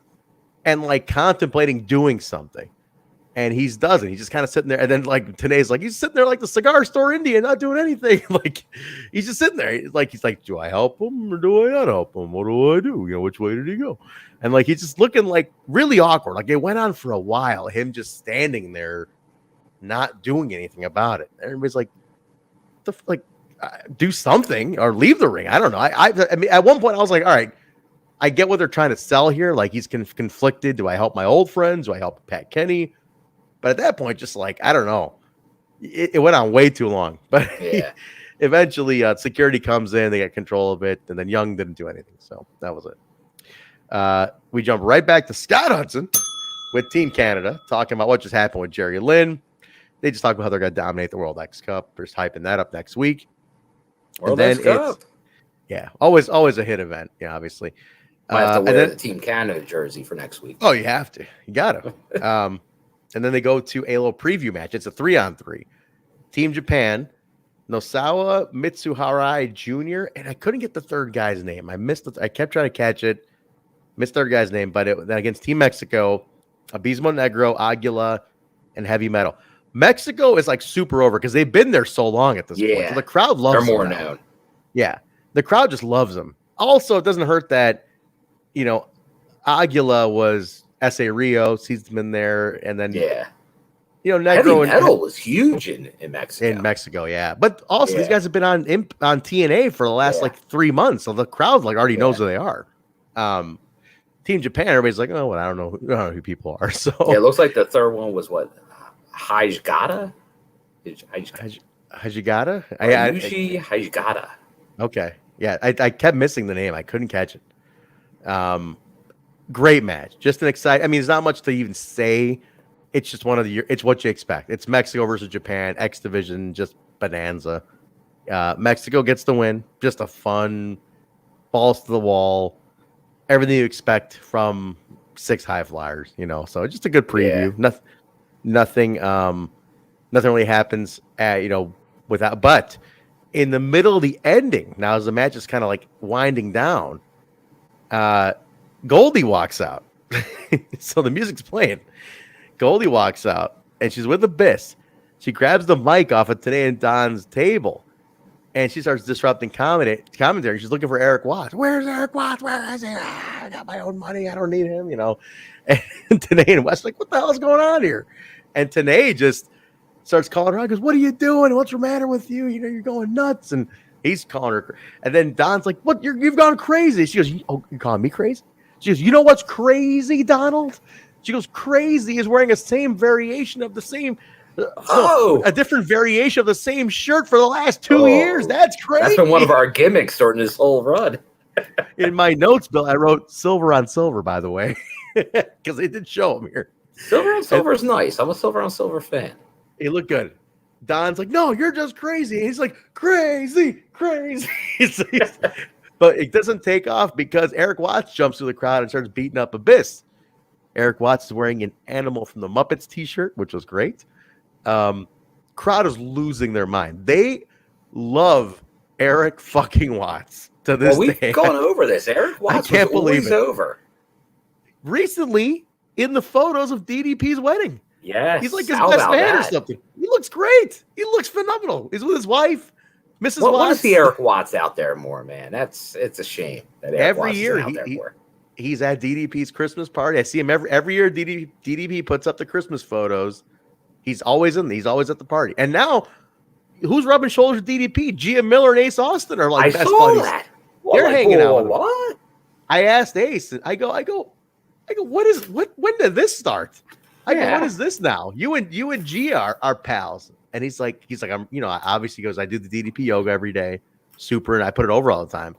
and like contemplating doing something. And he doesn't. He's just kind of sitting there. And then like Tanae's like, he's sitting there like the cigar store Indian, not doing anything. Like he's just sitting there. He's like, do I help him or do I not help him? What do I do? Which way did he go? And like he's just looking like really awkward. Like it went on for a while. Him just standing there, not doing anything about it. Everybody's like, do something or leave the ring. I don't know. I mean, at one point I was like, all right, I get what they're trying to sell here. Like he's conflicted. Do I help my old friends? Do I help Pat Kenny? But at that point, just like, I don't know. It went on way too long. But eventually security comes in. They get control of it. And then Young didn't do anything. So that was it. We jump right back to Scott Hudson with Team Canada, talking about what just happened with Jerry Lynn. They just talk about how they're going to dominate the World X Cup. There's hyping that up next week. World X Cup. Always a hit event. Yeah, obviously. Might have to wear the Team Canada jersey for next week. Oh, you have to. You got to. And then they go to a little preview match. It's a 3-on-3. Team Japan NOSAWA, Mitsu Hirai Jr., and I couldn't get the third guy's name. I kept trying to catch it. Missed third guy's name, but then against Team Mexico, Abismo Negro, Aguila, and Heavy Metal. Mexico is like super over because they've been there so long at this point. So the crowd loves them. They're more known. Yeah. The crowd just loves them. Also, it doesn't hurt that, Aguila was S.A. Rios. He's been there. And then, Negro Heavy Metal was huge in Mexico. In Mexico, yeah. But also, these guys have been on TNA for the last, 3 months. So the crowd, already knows who they are. Team Japan, everybody's like, oh, well, I don't know who people are. So it looks like the third one was what? Hijikata? Hijikata? Ryuji Hijikata. Okay. Yeah, I kept missing the name. I couldn't catch it. Great match. Just an exciting. I mean, there's not much to even say. It's just it's what you expect. It's Mexico versus Japan, X Division, just bonanza. Mexico gets the win. Just a fun, balls to the wall, everything you expect from 6 high flyers, So just a good preview. Yeah. Nothing really happens without. But in the middle of the ending, now as the match is kind of winding down, Goldie walks out. So the music's playing. Goldie walks out, and she's with Abyss. She grabs the mic off of Today and Don's table, and she starts disrupting commentary. She's looking for Eric Watts. Where's Eric Watts? Where is he? I got my own money. I don't need him, And Today and West like, what the hell is going on here? And Today just starts calling her out. Goes, what are you doing? What's the matter with you? You're going nuts. And he's calling her. And then Don's like, what? You've gone crazy. She goes, oh, you're calling me crazy? She goes, you know what's crazy, Donald? She goes, crazy is wearing a same variation of the same, a different variation of the same shirt for the last 2 years. That's crazy. That's been one of our gimmicks starting this whole run. In my notes, Bill, I wrote silver on silver, by the way, because they did show them here. Silver on silver is nice. I'm a silver on silver fan. He looked good. Don's like, no, you're just crazy. And he's like, crazy. But it doesn't take off because Eric Watts jumps through the crowd and starts beating up Abyss. Eric Watts is wearing an Animal from the Muppets t-shirt, which was great. Crowd is losing their mind. They love Eric fucking Watts to this day. We've gone over this. Eric Watts I can't believe it. Over. Recently, in the photos of DDP's wedding. Yes. He's like his best man or something. He looks great. He looks phenomenal. He's with his wife, Mrs. Watts. Want to see Eric Watts out there more, man. It's a shame that Eric every Watts year is out there more. He's at DDP's Christmas party. I see him every year. DDP puts up the Christmas photos. He's always at the party. And now, who's rubbing shoulders with DDP? Gia Miller and Ace Austin are best buddies. That. They're hanging out. What? I asked Ace. I go. When did this start? I go, what is this now? You and Gia are pals. And he's like, I'm, obviously goes, I do the DDP yoga every day. Super. And I put it over all the time.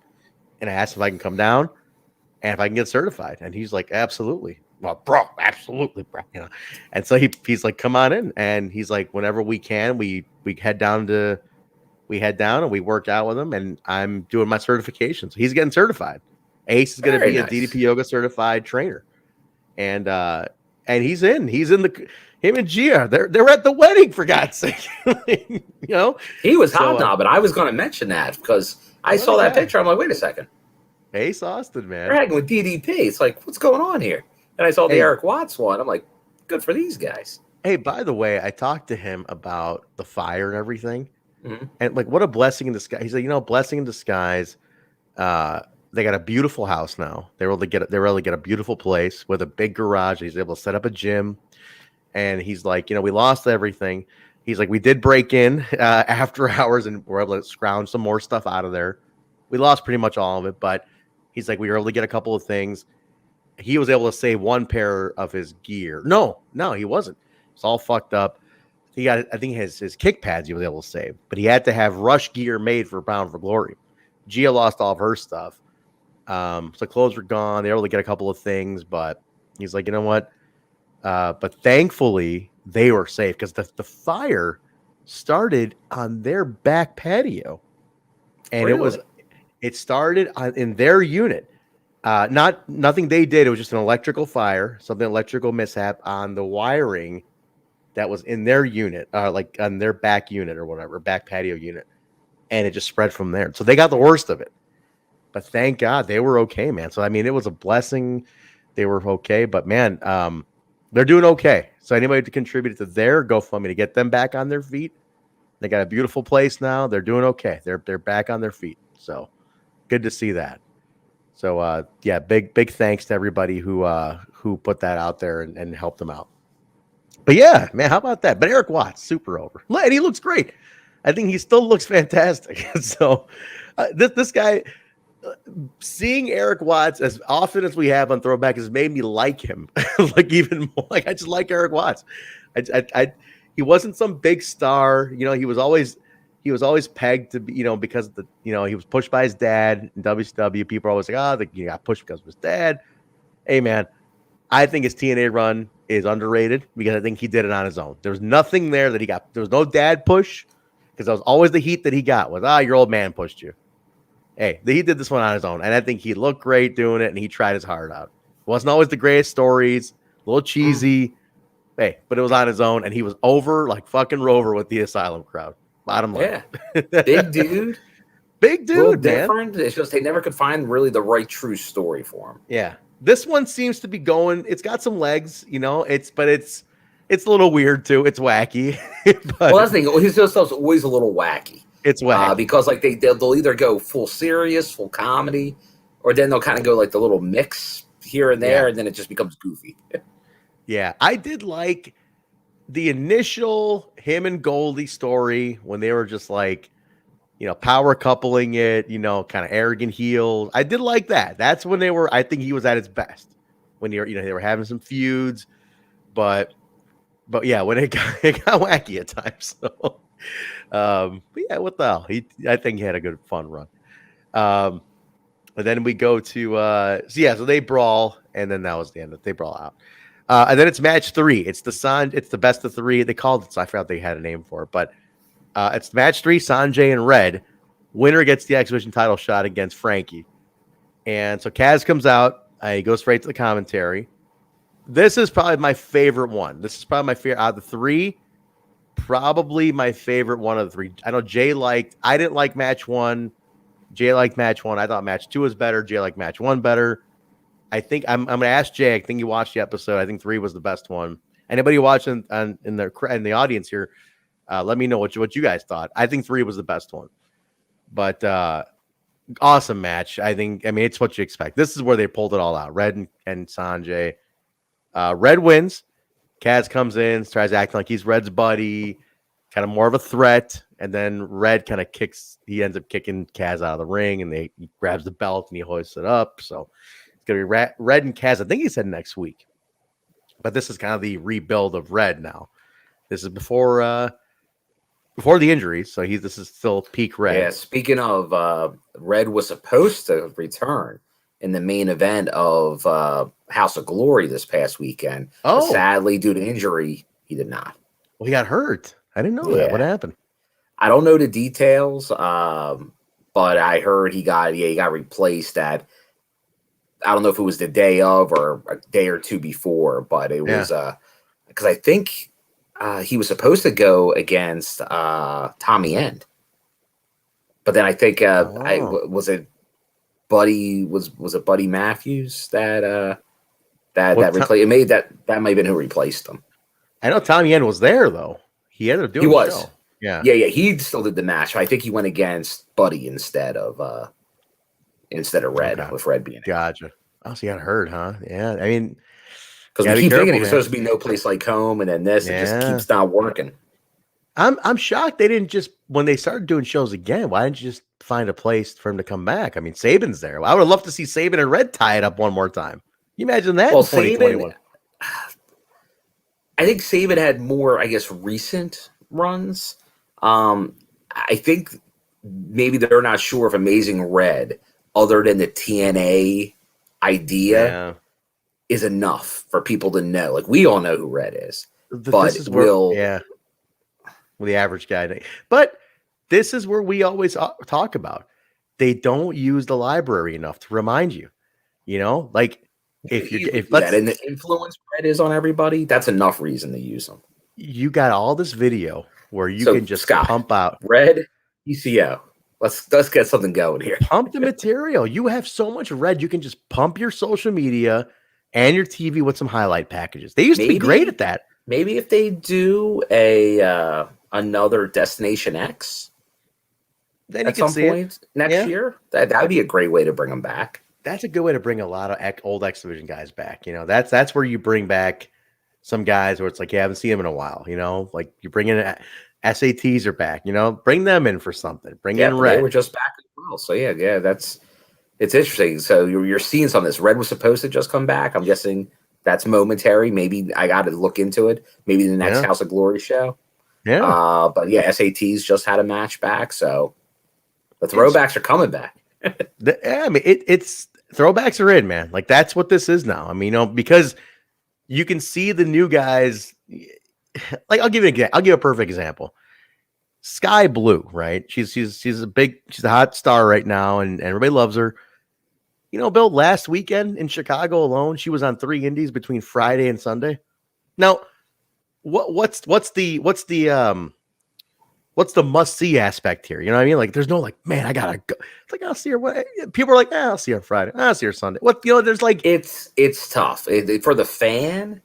And I asked if I can come down and if I can get certified. And he's like, absolutely. Well, bro, absolutely, bro. And so he's like, come on in. And he's like, whenever we can, we head down and we work out with him. And I'm doing my certification. So he's getting certified. Ace is going to be a DDP yoga certified trainer. And he's in him and Gia, they're at the wedding, for God's sake. He was hobnobbing. I was going to mention that because I saw that picture. I'm like, wait a second. Ace Austin, man. They're hanging with DDP. It's like, what's going on here? And I saw the Eric Watts one. I'm like, good for these guys. Hey, by the way, I talked to him about the fire and everything. Mm-hmm. And what a blessing in disguise. He's like, blessing in disguise. They got a beautiful house now. They were able to get a beautiful place with a big garage. He's able to set up a gym. And he's like, we lost everything. He's like, we did break in after hours and we're able to scrounge some more stuff out of there. We lost pretty much all of it, but he's like, we were able to get a couple of things. He was able to save one pair of his gear. No, he wasn't. It's all fucked up. I think his kick pads he was able to save, but he had to have rush gear made for Bound for Glory. Gia lost all of her stuff. So clothes were gone. They were able to get a couple of things, but he's like, you know what? But thankfully they were safe because the fire started on their back patio, and really? it started in their unit. Nothing they did. It was just an electrical fire, something electrical mishap on the wiring that was in their unit, like on their back unit or whatever, back patio unit. and it just spread from there. So they got the worst of it. But thank God they were okay, man. So I mean, it was a blessing. They were okay, but man, they're doing okay. So anybody to contribute to their GoFundMe to get them back on their feet. They got a beautiful place now. They're doing okay. They're back on their feet. So good to see that. So yeah, big thanks to everybody who put that out there and helped them out. But yeah, man, how about that? But Eric Watts, super over. And he looks great. I think he still looks fantastic. So this guy, seeing Eric Watts as often as we have on Throwback has made me like him. Like even more. Like I just like Eric Watts. He wasn't some big star. You know, he was always pegged to be, you know, because of the, you know, he was pushed by his dad in WCW. People are always like, oh, he got pushed because of his dad. Hey man, I think his TNA run is underrated because I think he did it on his own. There was nothing there that he got. There was no dad push because that was always the heat that he got was, your old man pushed you. Hey, he did this one on his own, and I think he looked great doing it, and he tried his heart out. It wasn't always the greatest stories, a little cheesy, hey, but it was on his own, and he was over like fucking Rover with the Asylum crowd. Bottom line. Yeah, big dude. Big dude, man. Different. It's just they never could find really the right true story for him. Yeah. This one seems to be going, it's got some legs, you know, it's a little weird too. It's wacky. Well, that's the thing. His stuff's always a little wacky. It's wacky. Because like they'll either go full serious, full comedy, or then they'll kind of go like the little mix here and there, and then it just becomes goofy. Yeah. I did like the initial him and Goldie story when they were just like, you know, power coupling it, you know, kind of arrogant heels. I did like that. That's when I think he was at his best when they were having some feuds, but yeah, when it got wacky at times. So, but yeah, what the hell? I think he had a good fun run. And then we go to, so they brawl, and then that was the end of it. They brawl out. And then it's match 3. It's the best of 3. They called it, so I forgot they had a name for it, but it's match 3, Sonjay and Red. Winner gets the X-Division title shot against Frankie. And so Kaz comes out. He goes straight to the commentary. This is probably my favorite one. This is probably my favorite out of the 3. Probably my favorite one of the 3. I know I didn't like match 1. Jay liked match 1. I thought match 2 was better. Jay liked match 1 better. I think I'm going to ask Jay. I think you watched the episode. I think 3 was the best one. Anybody watching in the audience here, let me know what you guys thought. I think 3 was the best one. But awesome match. I mean, it's what you expect. This is where they pulled it all out. Red and Sonjay. Red wins. Kaz comes in, tries acting like he's Red's buddy, kind of more of a threat. And then Red kind of he ends up kicking Kaz out of the ring, and he grabs the belt and he hoists it up. So it's going to be Red and Kaz. I think he said next week. But this is kind of the rebuild of Red now. This is before the injuries, so this is still peak Red. Yeah, speaking of, Red was supposed to return in the main event of House of Glory this past weekend. Oh, but sadly, due to injury, he did not. Well, he got hurt. I didn't know that. What happened? I don't know the details, but I heard he got replaced at, I don't know if it was the day of or a day or two before, but it was because I think he was supposed to go against Tommy End, but then I think was it Buddy Matthews that replaced? It made that might have been who replaced him. I know Tommy End was there though. He ended up doing. He was. Show. Yeah. He still did the match. I think he went against Buddy instead of Red, with Red being. Gotcha. Oh, so he got hurt, huh? Yeah. I mean, because we keep thinking it's supposed to be No Place Like Home, and then it just keeps not working. I'm shocked they didn't just, when they started doing shows again, why didn't you just find a place for him to come back? I mean, Saban's there. I would have loved to see Saban and Red tie it up one more time. Can you imagine that? Well, Saban, I think Saban had more, I guess, recent runs. I think maybe they're not sure if Amazing Red, other than the TNA idea, is enough for people to know. Like, we all know who Red is, but the average guy. But this is where we always talk about. They don't use the library enough to remind you. You know, like if that and the influence Red is on everybody, that's enough reason to use them. You got all this video where you can just pump out Red ECO. Let's get something going here. Pump the material. You have so much red. You can just pump your social media and your TV with some highlight packages. They used to be great at that. Maybe if they do another Destination X, then at some point next year, that would be a great way to bring them back. That's a good way to bring a lot of old X Division guys back. You know, that's where you bring back some guys where it's like you haven't seen them in a while. You know, like you bring in SATs are back. You know, bring them in for something. Bring in Red. They were just back as well. So yeah, it's interesting. So you're seeing some of this. Red was supposed to just come back. I'm guessing that's momentary. Maybe I got to look into it. Maybe the next House of Glory show. Yeah. But yeah, SATs just had a match back. So the throwbacks are coming back. I mean, it's throwbacks are in, man. Like that's what this is now. I mean, you know, because you can see the new guys. Like I'll give a perfect example. Sky Blue, right? She's a hot star right now, and everybody loves her. You know, Bill, last weekend in Chicago alone, she was on 3 indies between Friday and Sunday. Now, what's the must see aspect here? You know what I mean? Like, there's no like, man, I gotta go. It's like I'll see her. People are like, I'll see her on Friday. I'll see her Sunday. There's like, it's tough for the fan.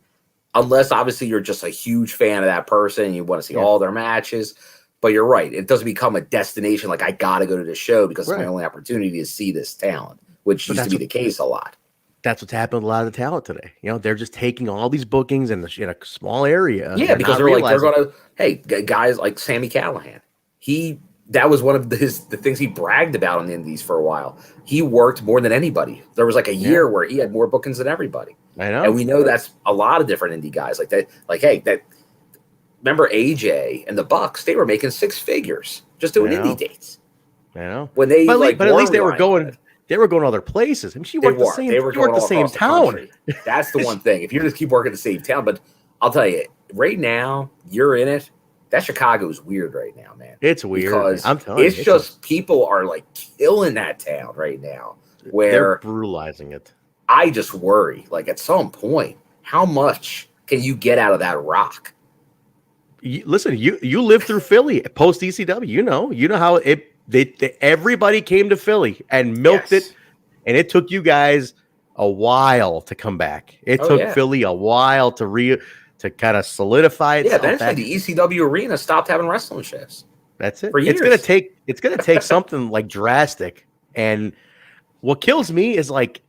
Unless obviously you're just a huge fan of that person and you want to see all their matches. But you're right. It doesn't become a destination like I got to go to the show because it's my only opportunity to see this talent, which used to be the case a lot. That's what's happened with a lot of the talent today. You know, they're just taking all these bookings in a small area. Yeah, because they're going to, hey, guys like Sami Callihan. That was one of the things he bragged about on the indies for a while. He worked more than anybody. There was like a year where he had more bookings than everybody. I know. And we know that's a lot of different indie guys like that. Like, hey, remember AJ and the Bucks, they were making 6 figures just doing indie dates. I know. When they but at least they were going other places. I mean, she worked the same town. That's the one thing. If you just keep working the same town, but I'll tell you, right now, you're in it. That Chicago is weird right now, man. It's weird. Because I'm telling you, it's just people are like killing that town right now. Where they're brutalizing it. I just worry, like at some point, how much can you get out of that rock? Listen, you lived through Philly post ECW. You know how everybody came to Philly and milked it, and it took you guys a while to come back. It took Philly a while to kind of solidify it. Yeah, eventually the ECW arena stopped having wrestling shows. That's it. For years. It's gonna take something like drastic. And what kills me is like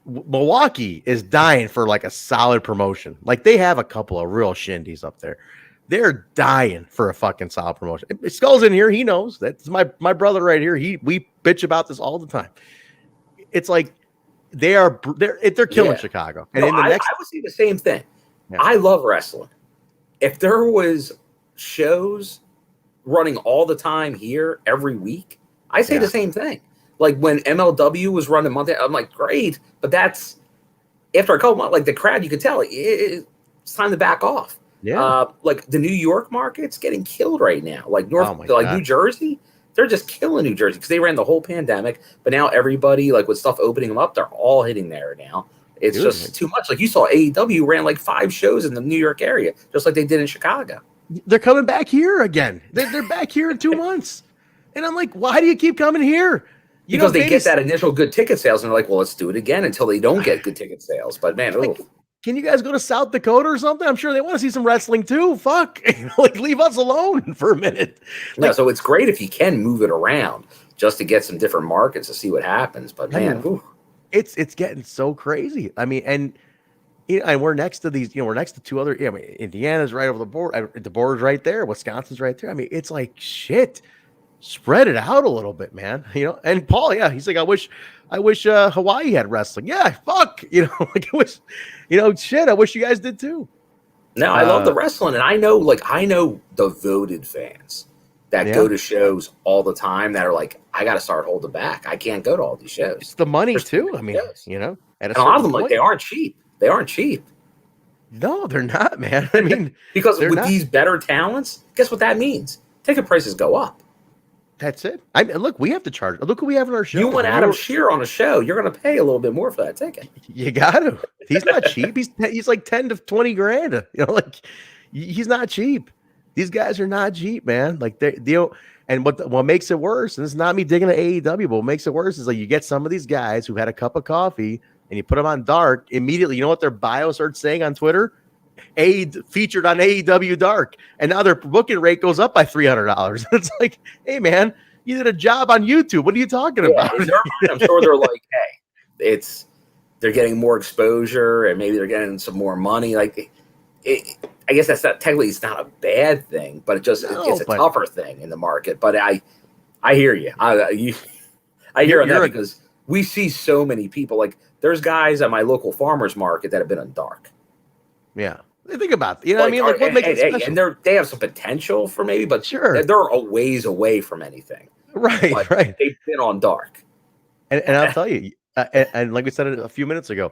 Milwaukee is dying for like a solid promotion. Like they have a couple of real shindies up there. They're dying for a fucking solid promotion. Skull's in here. He knows. That's my brother right here. We bitch about this all the time. It's like they're killing Chicago. And I would say the same thing. Yeah. I love wrestling. If there was shows running all the time here every week, I say the same thing. Like when MLW was running Monday, I'm like, great, but that's after a couple months, like the crowd, you could tell it's time to back off. Yeah, like the New York market's getting killed right now. Like New Jersey, they're just killing New Jersey because they ran the whole pandemic. But now everybody, like with stuff opening them up, they're all hitting there now. It's just too much. Like you saw AEW ran like 5 shows in the New York area, just like they did in Chicago. They're coming back here again. They're back here in 2 months. And I'm like, why do you keep coming here? Because they get that initial good ticket sales, and they're like, well, let's do it again until they don't get good ticket sales. But man, can you guys go to South Dakota or something? I'm sure they want to see some wrestling too. Fuck, like leave us alone for a minute. No, so it's great if you can move it around just to get some different markets to see what happens. But man, it's getting so crazy. I mean, and we're next to these. We're next to 2 other. I mean, Indiana's right over the border. The border's right there. Wisconsin's right there. I mean, it's like shit. Spread it out a little bit, man. And Paul, he's like, I wish Hawaii had wrestling. Yeah, fuck. Like I wish, shit. I wish you guys did too. No, I love the wrestling, and I know devoted fans that go to shows all the time that are like, I got to start holding back. I can't go to all these shows. It's the money too. I mean, and a lot of them like they aren't cheap. They aren't cheap. No, they're not, man. I mean, because with these better talents, guess what that means? Ticket prices go up. That's it. I mean, look, we have to charge. Look what we have in our show. You want Adam Shearer on a show, you're going to pay a little bit more for that ticket. You got to. He's not cheap. He's like 10 to 20 grand. Like he's not cheap. These guys are not cheap, man. Like And what makes it worse, and this is not me digging at AEW, but what makes it worse is like you get some of these guys who had a cup of coffee and you put them on Dark immediately. You know what their bio starts saying on Twitter? Featured on AEW Dark, and now their booking rate goes up by $300. It's like, hey man, you did a job on YouTube. What are you talking about? In their mind, I'm sure they're like, hey, they're getting more exposure and maybe they're getting some more money. Like, I guess that's not technically, it's not a bad thing, but it's a tougher thing in the market. But I hear you. I hear that because we see so many people. Like, there's guys at my local farmers market that have been on Dark. Yeah. Think about it. You know what I mean? Like, what makes it special? And they have some potential for maybe, but sure, they're a ways away from anything. Right, but right. They've been on Dark. And I'll tell you, and like we said a few minutes ago,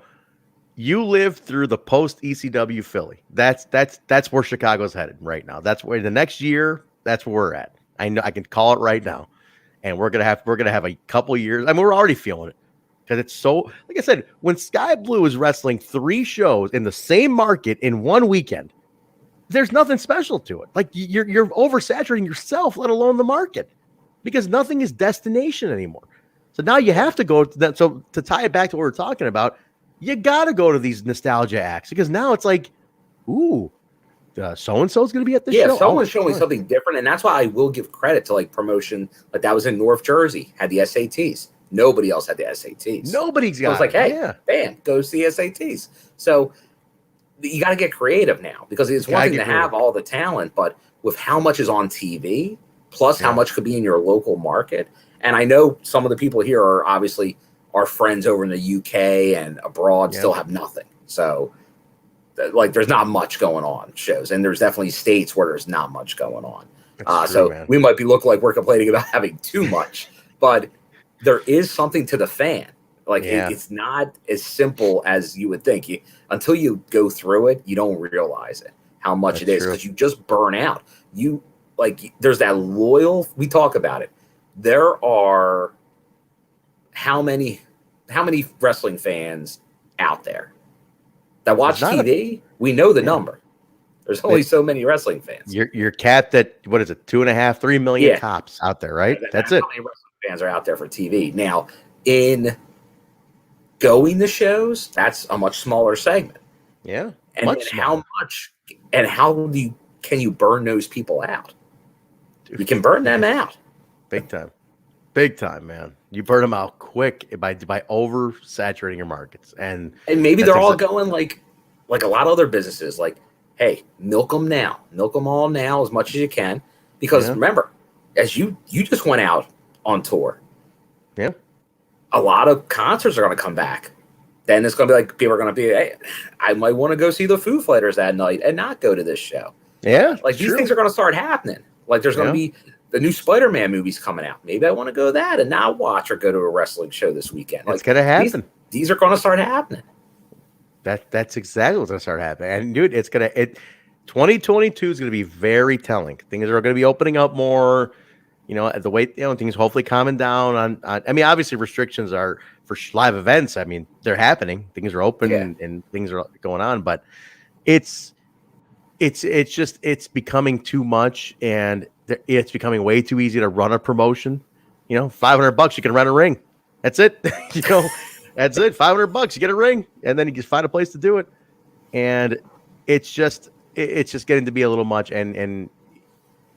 you lived through the post ECW Philly. That's where Chicago's headed right now. That's where the next year, that's where we're at. I know I can call it right now. And we're gonna have a couple years. I mean, we're already feeling it. Because it's so, like I said, when Sky Blue is wrestling 3 shows in the same market in one weekend, there's nothing special to it. Like you're oversaturating yourself, let alone the market, because nothing is destination anymore. So now you have to go to that. So to tie it back to what we're talking about, you got to go to these nostalgia acts because now it's like, ooh, so-and-so is going to be at the show. Yeah, someone's showing something different. And that's why I will give credit to like promotion. Like that was in North Jersey, had the SATs. Nobody else had the SATs. Nobody's got it. I was like, hey, bam, go see SATs. So you got to get creative now because it's one thing to have all the talent, but with how much is on TV, plus how much could be in your local market. And I know some of the people here are obviously our friends over in the UK and abroad still have nothing. So like there's not much going on shows. And there's definitely states where there's not much going on. So we might be looking like we're complaining about having too much, but there is something to the fan. Like it's not as simple as you would think. Until you go through it, you don't realize it, how much it is, because you just burn out. You like there's that loyal. We talk about it. There are how many wrestling fans out there that watch TV? We know the number. There's only so many wrestling fans. Your cat that what is it? 2.5, 3 million tops out there, right? That's it. Fans are out there for TV. Now, in going to shows, that's a much smaller segment. Yeah. And how much and how can you burn those people out? Dude, you can burn them out. Big time. Big time, man. You burn them out quick by oversaturating your markets. And maybe they're all going like a lot of other businesses, like, hey, milk them now. Milk them all now as much as you can. Because remember, as you just went out on tour. Yeah. A lot of concerts are going to come back. Then it's going to be like, people are going to be, hey, I might want to go see the Foo Fighters that night and not go to this show. Yeah. Like these things are going to start happening. Like there's going to be the new Spider-Man movies coming out. Maybe I want to go to that and not watch or go to a wrestling show this weekend. It's going to happen. These are going to start happening. That's exactly what's going to start happening. And dude, 2022 is going to be very telling. Things are going to be opening up more. You know, the way things hopefully calming down on. I mean, obviously restrictions are for live events. I mean, they're happening. Things are open and things are going on. But it's becoming too much, and it's becoming way too easy to run a promotion. You know, $500 you can rent a ring. That's it. That's it. $500 you get a ring, and then you just find a place to do it. And it's just getting to be a little much, and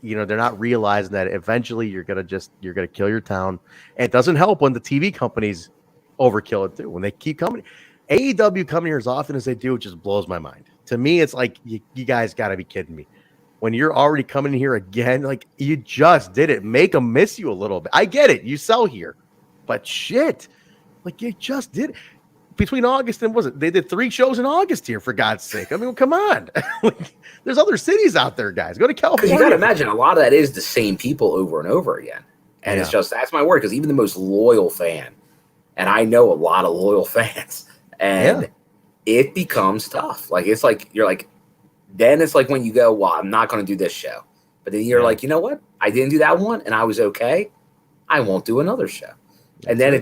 you know, they're not realizing that eventually you're gonna kill your town. And it doesn't help when the TV companies overkill it too. When they keep coming, AEW coming here as often as they do, it just blows my mind. To me, it's like you guys got to be kidding me. When you're already coming here again, like you just did it. Make them miss you a little bit. I get it. You sell here, but shit, like you just did it. Between August and they did 3 shows in August here, for God's sake. I mean, come on. Like, there's other cities out there, guys. Go to California. You got to imagine a lot of that is the same people over and over again. And it's just, that's my word. Because even the most loyal fan, and I know a lot of loyal fans, and it becomes tough. Like, it's like, you're like, then it's like when you go, well, I'm not going to do this show. But then you're like, you know what? I didn't do that one and I was okay. I won't do another show. And then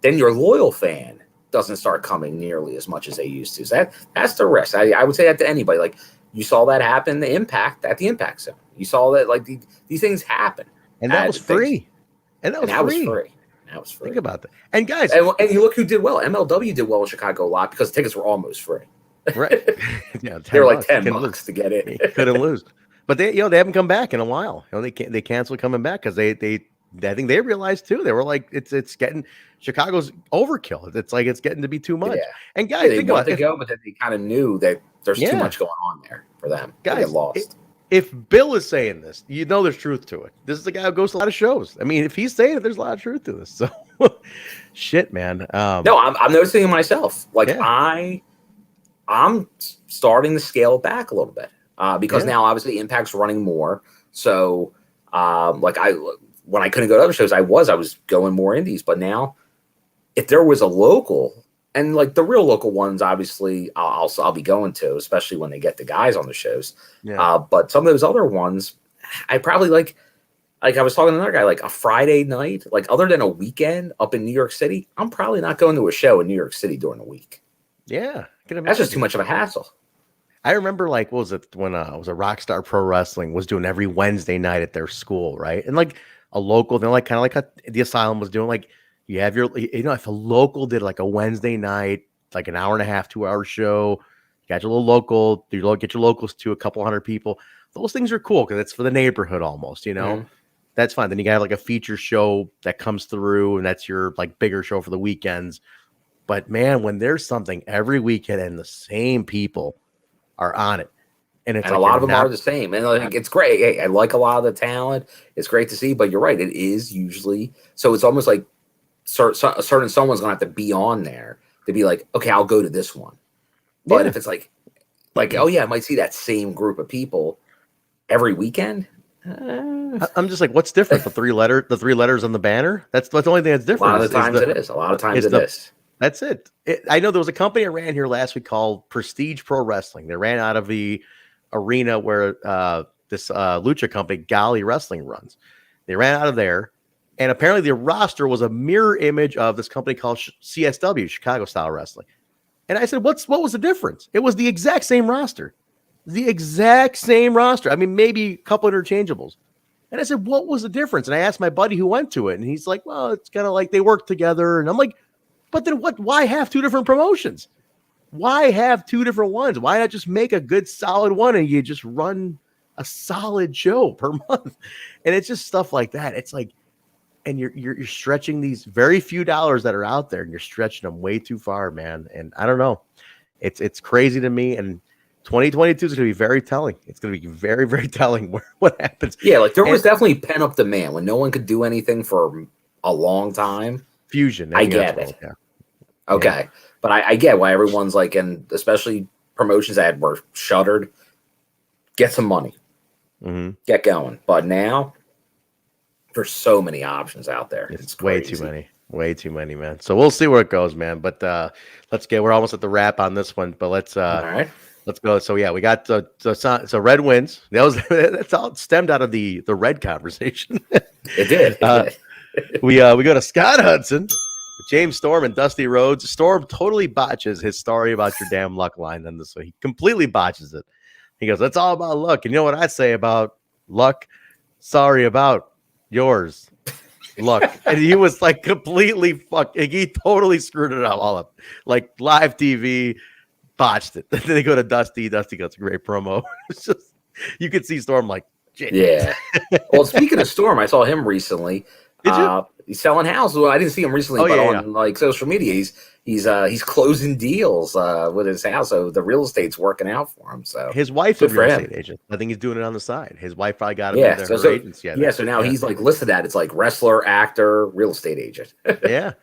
then your loyal fan doesn't start coming nearly as much as they used to. So that's the risk. I would say that to anybody. Like, you saw that happen, the Impact at the Impact Zone. You saw that, like, these things happen. And that was free. And that was free. That was free. Think about that. And guys, and you look who did well. MLW did well in Chicago a lot because the tickets were almost free. Right. Yeah, they were like $10 to get in. You couldn't lose. But they haven't come back in a while. They canceled coming back because I think they realized too. They were like, it's getting Chicago's overkill. It's like it's getting to be too much. Yeah. And guys, they wanted to go, but then they kind of knew that there's too much going on there for them. Guys, they get lost. If Bill is saying this, there's truth to it. This is the guy who goes to a lot of shows. I mean, if he's saying it, there's a lot of truth to this. So, shit, man. No, I'm noticing it myself. Like I'm starting to scale back a little bit because now obviously Impact's running more. So, when I couldn't go to other shows, I was going more indies. But now, if there was a local, and like the real local ones, obviously I'll be going to, especially when they get the guys on the shows. Yeah. But some of those other ones, I probably like I was talking to another guy, like a Friday night, like other than a weekend up in New York City, I'm probably not going to a show in New York City during the week. Yeah. That's just too much of a hassle. I remember, like, what was it when it was a Rockstar Pro Wrestling was doing every Wednesday night at their school, right? And like a local, they're like kind of like the Asylum was doing, like you have your, if a local did like a Wednesday night, like an hour and a half, 2-hour show, you got your little local, get your locals to a couple hundred people. Those things are cool because it's for the neighborhood almost, That's fine. Then you got like a feature show that comes through, and that's your like bigger show for the weekends. But man, when there's something every weekend and the same people are on it, and it's a lot of them are the same, and like, it's great. Hey, I like a lot of the talent. It's great to see, but you're right. It is usually so. It's almost like certain someone's gonna have to be on there to be like, okay, I'll go to this one. But if it's like, oh yeah, I might see that same group of people every weekend. I'm just like, what's different? The three letters on the banner. That's the only thing that's different. A lot of times it is. A lot of times it is. That's it. I know there was a company I ran here last week called Prestige Pro Wrestling. They ran out of the arena where this lucha company, Gali Wrestling, runs. They ran out of there, and apparently the roster was a mirror image of this company called CSW, Chicago Style Wrestling. And I said, what was the difference? It was the exact same roster. The exact same roster. I mean, maybe a couple interchangeables. And I said, what was the difference? And I asked my buddy who went to it, and he's like, well, it's kind of like they work together. And I'm like, but then what? Why have two different promotions? Why have two different ones? Why not just make a good solid one and you just run a solid show per month? And it's just stuff like that. It's like, and you're stretching these very few dollars that are out there, and you're stretching them way too far, man. And I don't know. It's crazy to me. And 2022 is going to be very telling. It's going to be very, very telling what happens. Yeah, like there was definitely pent up demand when no one could do anything for a long time. Fusion. I get it. Yeah. Okay. But I get why everyone's like, and especially promotions that were shuttered, get some money. Mm-hmm. Get going. But now there's so many options out there. It's way too many. Way too many, man. So we'll see where it goes, man. But we're almost at the wrap on this one, but let's all right. Let's go. So yeah, we got so Red wins. That's all stemmed out of the Red conversation. It did. We go to Scott Hudson, James Storm, and Dusty Rhodes. Storm totally botches his story about your damn luck line on this one. He completely botches it. He goes, "That's all about luck." And you know what I say about luck? Sorry about yours, luck. And he was like completely fucking. He totally screwed it up all up, like live TV. Botched it. Then they go to Dusty. Dusty got a great promo. It's just you could see Storm like, yeah. Well, speaking of Storm, I saw him recently. Did you? He's selling houses. Well, I didn't see him recently, but on like social media, he's closing deals with his house. So the real estate's working out for him. So his wife is a real estate agent. I think he's doing it on the side. His wife probably got him into her agency. So now he's like listed at it's like wrestler, actor, real estate agent. Yeah.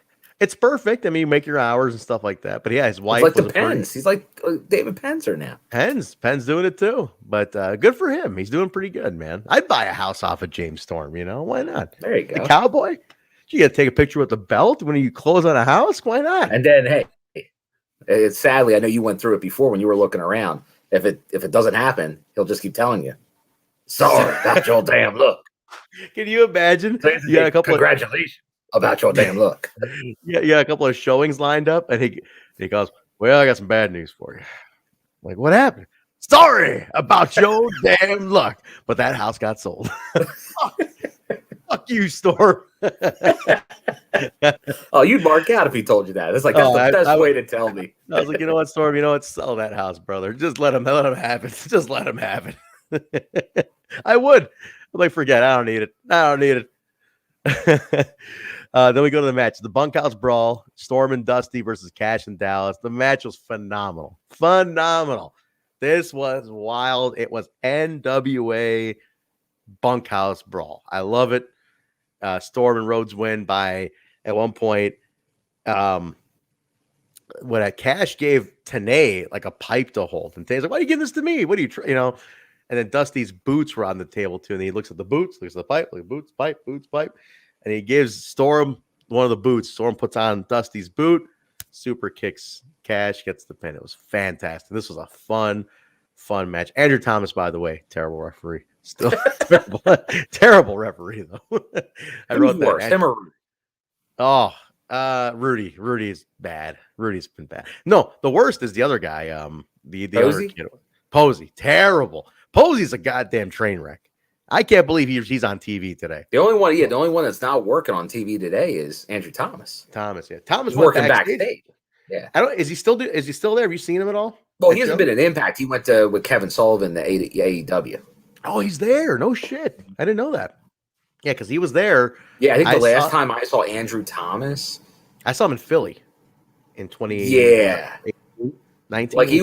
It's perfect. I mean, you make your hours and stuff like that. But yeah, his wife was like the Pens. He's like David Penzer now. Pens doing it too. But good for him. He's doing pretty good, man. I'd buy a house off of James Storm. Why not? There you go. The cowboy. You got to take a picture with the belt when you close on a house. Why not? And then hey, it's sadly I know you went through it before when you were looking around. If it doesn't happen, he'll just keep telling you. Sorry about your damn look. Can you imagine? You got a couple. Congratulations. About your damn look. Yeah, a couple of showings lined up, and he goes, "Well, I got some bad news for you." I'm like, what happened? Sorry about your damn luck, but that house got sold. Fuck you, Storm. Oh, you'd mark out if he told you that. It's like, that's the best way to tell me. I was like, you know what, Storm? You know what? Sell that house, brother. Just let him have it. Just let him have it. I would. I'm like, forget. I don't need it. Then we go to the match. The Bunkhouse Brawl. Storm and Dusty versus Kash and Dallas. The match was phenomenal. Phenomenal. This was wild. It was NWA Bunkhouse Brawl. I love it. Storm and Rhodes win by, at one point, when a Kash gave TNA like a pipe to hold, and TNA's like, "Why are you giving this to me? What are you, And then Dusty's boots were on the table too, and he looks at the boots, looks at the pipe, like boots, pipe, and he gives Storm one of the boots. Storm puts on Dusty's boot, super kicks Kash, gets the pin. It was fantastic. This was a fun match. Andrew Thomas, by the way, terrible referee. Still terrible referee though. I wrote that. Worse, him or Roode? Oh, Rudy. Rudy's bad. Rudy's been bad. No, the worst is the other guy. The other kid. Posey, terrible. Posey's a goddamn train wreck. I can't believe he's on TV today. The only one that's not working on TV today is Andrew Thomas. Thomas went working backstage. Yeah. Is he still there? Have you seen him at all? Well, he hasn't been an Impact. He went with Kevin Sullivan to AEW. Oh, he's there. No shit. I didn't know that. Yeah, because he was there. Yeah, I think the last time I saw Andrew Thomas, I saw him in Philly in 2019. Like he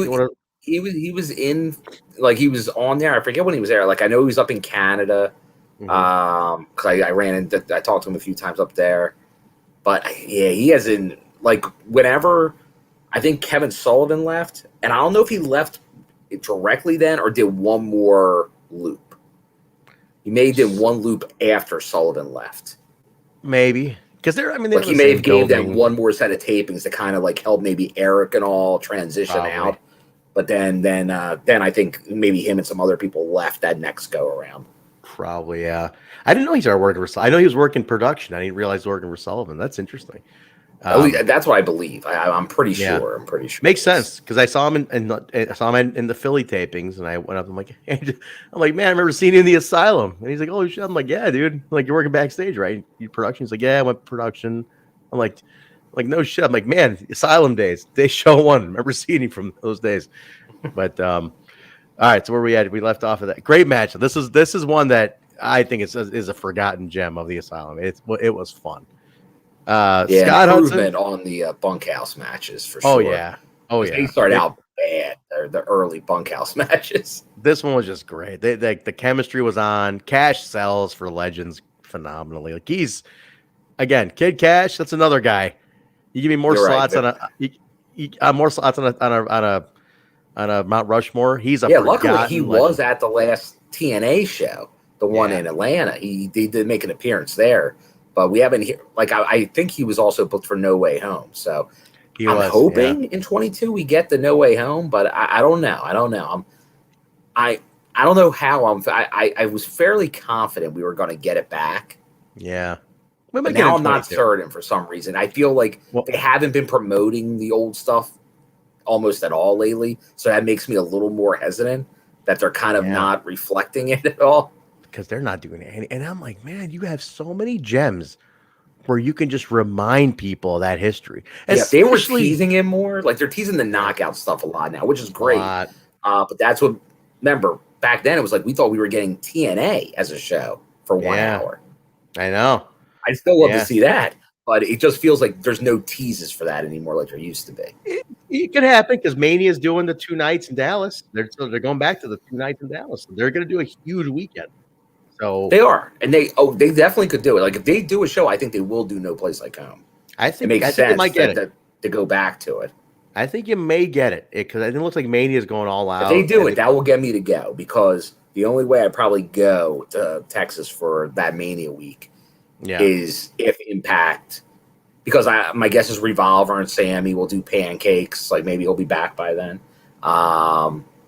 was in, like he was on there. I forget when he was there. Like I know he was up in Canada. Because I ran into, I talked to him a few times up there. But yeah, he hasn't, like whenever I think Kevin Sullivan left, and I don't know if he left directly then or did one more loop. He may have did one loop after Sullivan left. Maybe. Because he may have gave them one more set of tapings to kind of like help maybe Eric and all transition out. But then I think maybe him and some other people left that next go around. Probably, yeah. I didn't know he started working for Sullivan. I know he was working production. I didn't realize he was working for Sullivan. That's interesting. That's what I believe. I'm pretty sure. Yeah. I'm pretty sure. Makes sense because I saw him in the Philly tapings, and I went up. I'm like, man, I remember seeing you in the Asylum, and he's like, oh shit. I'm like, yeah, dude. Like you're working backstage, right? You production? He's like, yeah, I went production. I'm like no shit. I'm like, man, Asylum days, day show one. I remember seeing you from those days. But all right, so where we at? We left off of that great match. This is one that I think is a forgotten gem of the Asylum. It was fun. Scott Hudson on the Bunkhouse matches for sure. Oh yeah. They start out bad. They're the early Bunkhouse matches. This one was just great. The chemistry was on. Kash sells for Legends phenomenally. Like he's again, Kid Kash. That's another guy. You give me more slots on a Mount Rushmore. He's a luckily he was at the last TNA show, the one in Atlanta. He did make an appearance there. But we haven't I think he was also booked for No Way Home. So I'm hoping in 22 we get the No Way Home, but I don't know. I don't know. I don't know how I was fairly confident we were going to get it back. Yeah. But now I'm not certain for some reason. I feel like they haven't been promoting the old stuff almost at all lately. So that makes me a little more hesitant that they're kind of not reflecting it at all. Because they're not doing it. And I'm like, man, you have so many gems where you can just remind people of that history. Yeah, they were teasing it more. Like they're teasing the knockout stuff a lot now, which is great. But that's what, remember, back then it was like we thought we were getting TNA as a show for 1 hour. I know. I'd still love to see that. But it just feels like there's no teases for that anymore like there used to be. It could happen because Mania's doing the 2 nights in Dallas. They're going back to the 2 nights in Dallas. They're going to do a huge weekend. So they are, and they definitely could do it. Like if they do a show, I think they will do No Place Like Home. I think it makes sense to go back to it. I think you may get it because it looks like Mania is going all out. If they do it, that will get me to go because the only way I'd probably go to Texas for that Mania week is if Impact, because my guess is Revolver and Sammy will do pancakes. Like maybe he'll be back by then,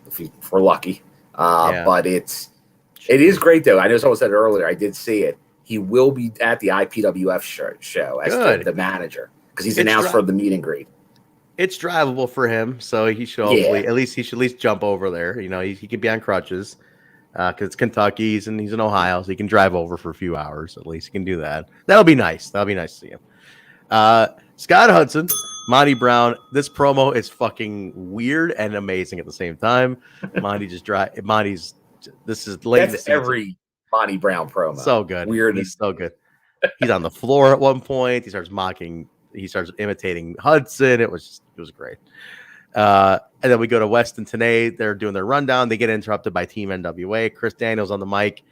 if we're lucky. But it is great, though. I know someone said it earlier. I did see it. He will be at the IPWF show as the manager because he's announced for the meet and greet. It's drivable for him, so he should hopefully at least jump over there. You know, he could be on crutches, because it's Kentucky, and he's in Ohio, so he can drive over for a few hours at least. He can do that. That'll be nice. That'll be nice to see him. Scott Hudson, Monty Brown. This promo is fucking weird and amazing at the same time. Monty's. This is late. That's every Monty Brown promo. So good. Weird. He's so good. He's on the floor at one point. He starts imitating Hudson. It was great. And then we go to Weston Tenay. They're doing their rundown. They get interrupted by Team NWA. Chris Daniels on the mic,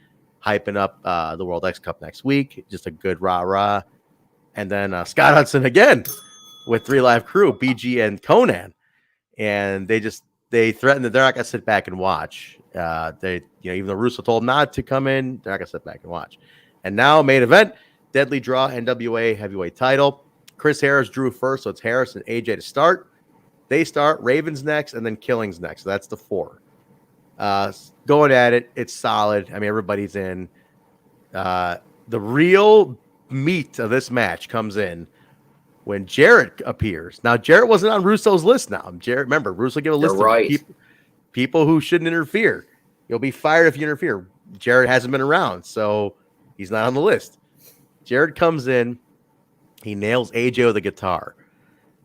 hyping up the World X Cup next week. Just a good rah-rah. And then Scott Hudson again with 3 Live Crew, BG and Conan. And they threaten that they're not going to sit back and watch. Even though Russo told them not to come in, they're not going to sit back and watch. And now main event, deadly draw, NWA heavyweight title. Chris Harris drew first, so it's Harris and AJ to start. They start, Ravens next, and then Killings next. So that's the 4. Going at it, it's solid. I mean, everybody's in. The real meat of this match comes in when Jarrett appears. Now, Jarrett wasn't on Russo's list now. Remember, Russo gave a list of people who shouldn't interfere. You'll be fired if you interfere. Jarrett hasn't been around, so he's not on the list. Jarrett comes in. He nails AJ with a guitar.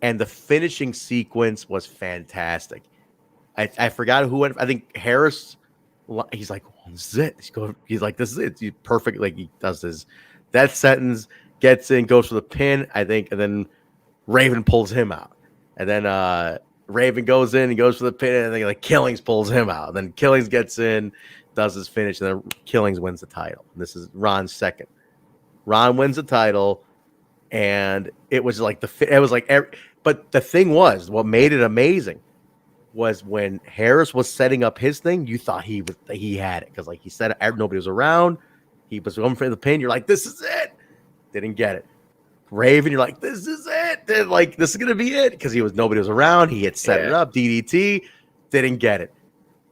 And the finishing sequence was fantastic. I forgot who went. I think Harris. He's like, this is it. He's like, this is it. He's perfect. Like, he does his death sentence, gets in, goes for the pin, I think, and then Raven pulls him out. And then Raven goes in and goes for the pin, and then like Killings pulls him out. And then Killings gets in, does his finish, and then Killings wins the title. And this is Ron's second. Ron wins the title, and it was like but the thing was, what made it amazing was when Harris was setting up his thing, you thought he had it, because like he said, nobody was around. He was going for the pin. You're like, this is it. Didn't get it. Raven, you're like, this is it. Then like, this is gonna be it, because nobody was around. He had set it up. DDT, didn't get it.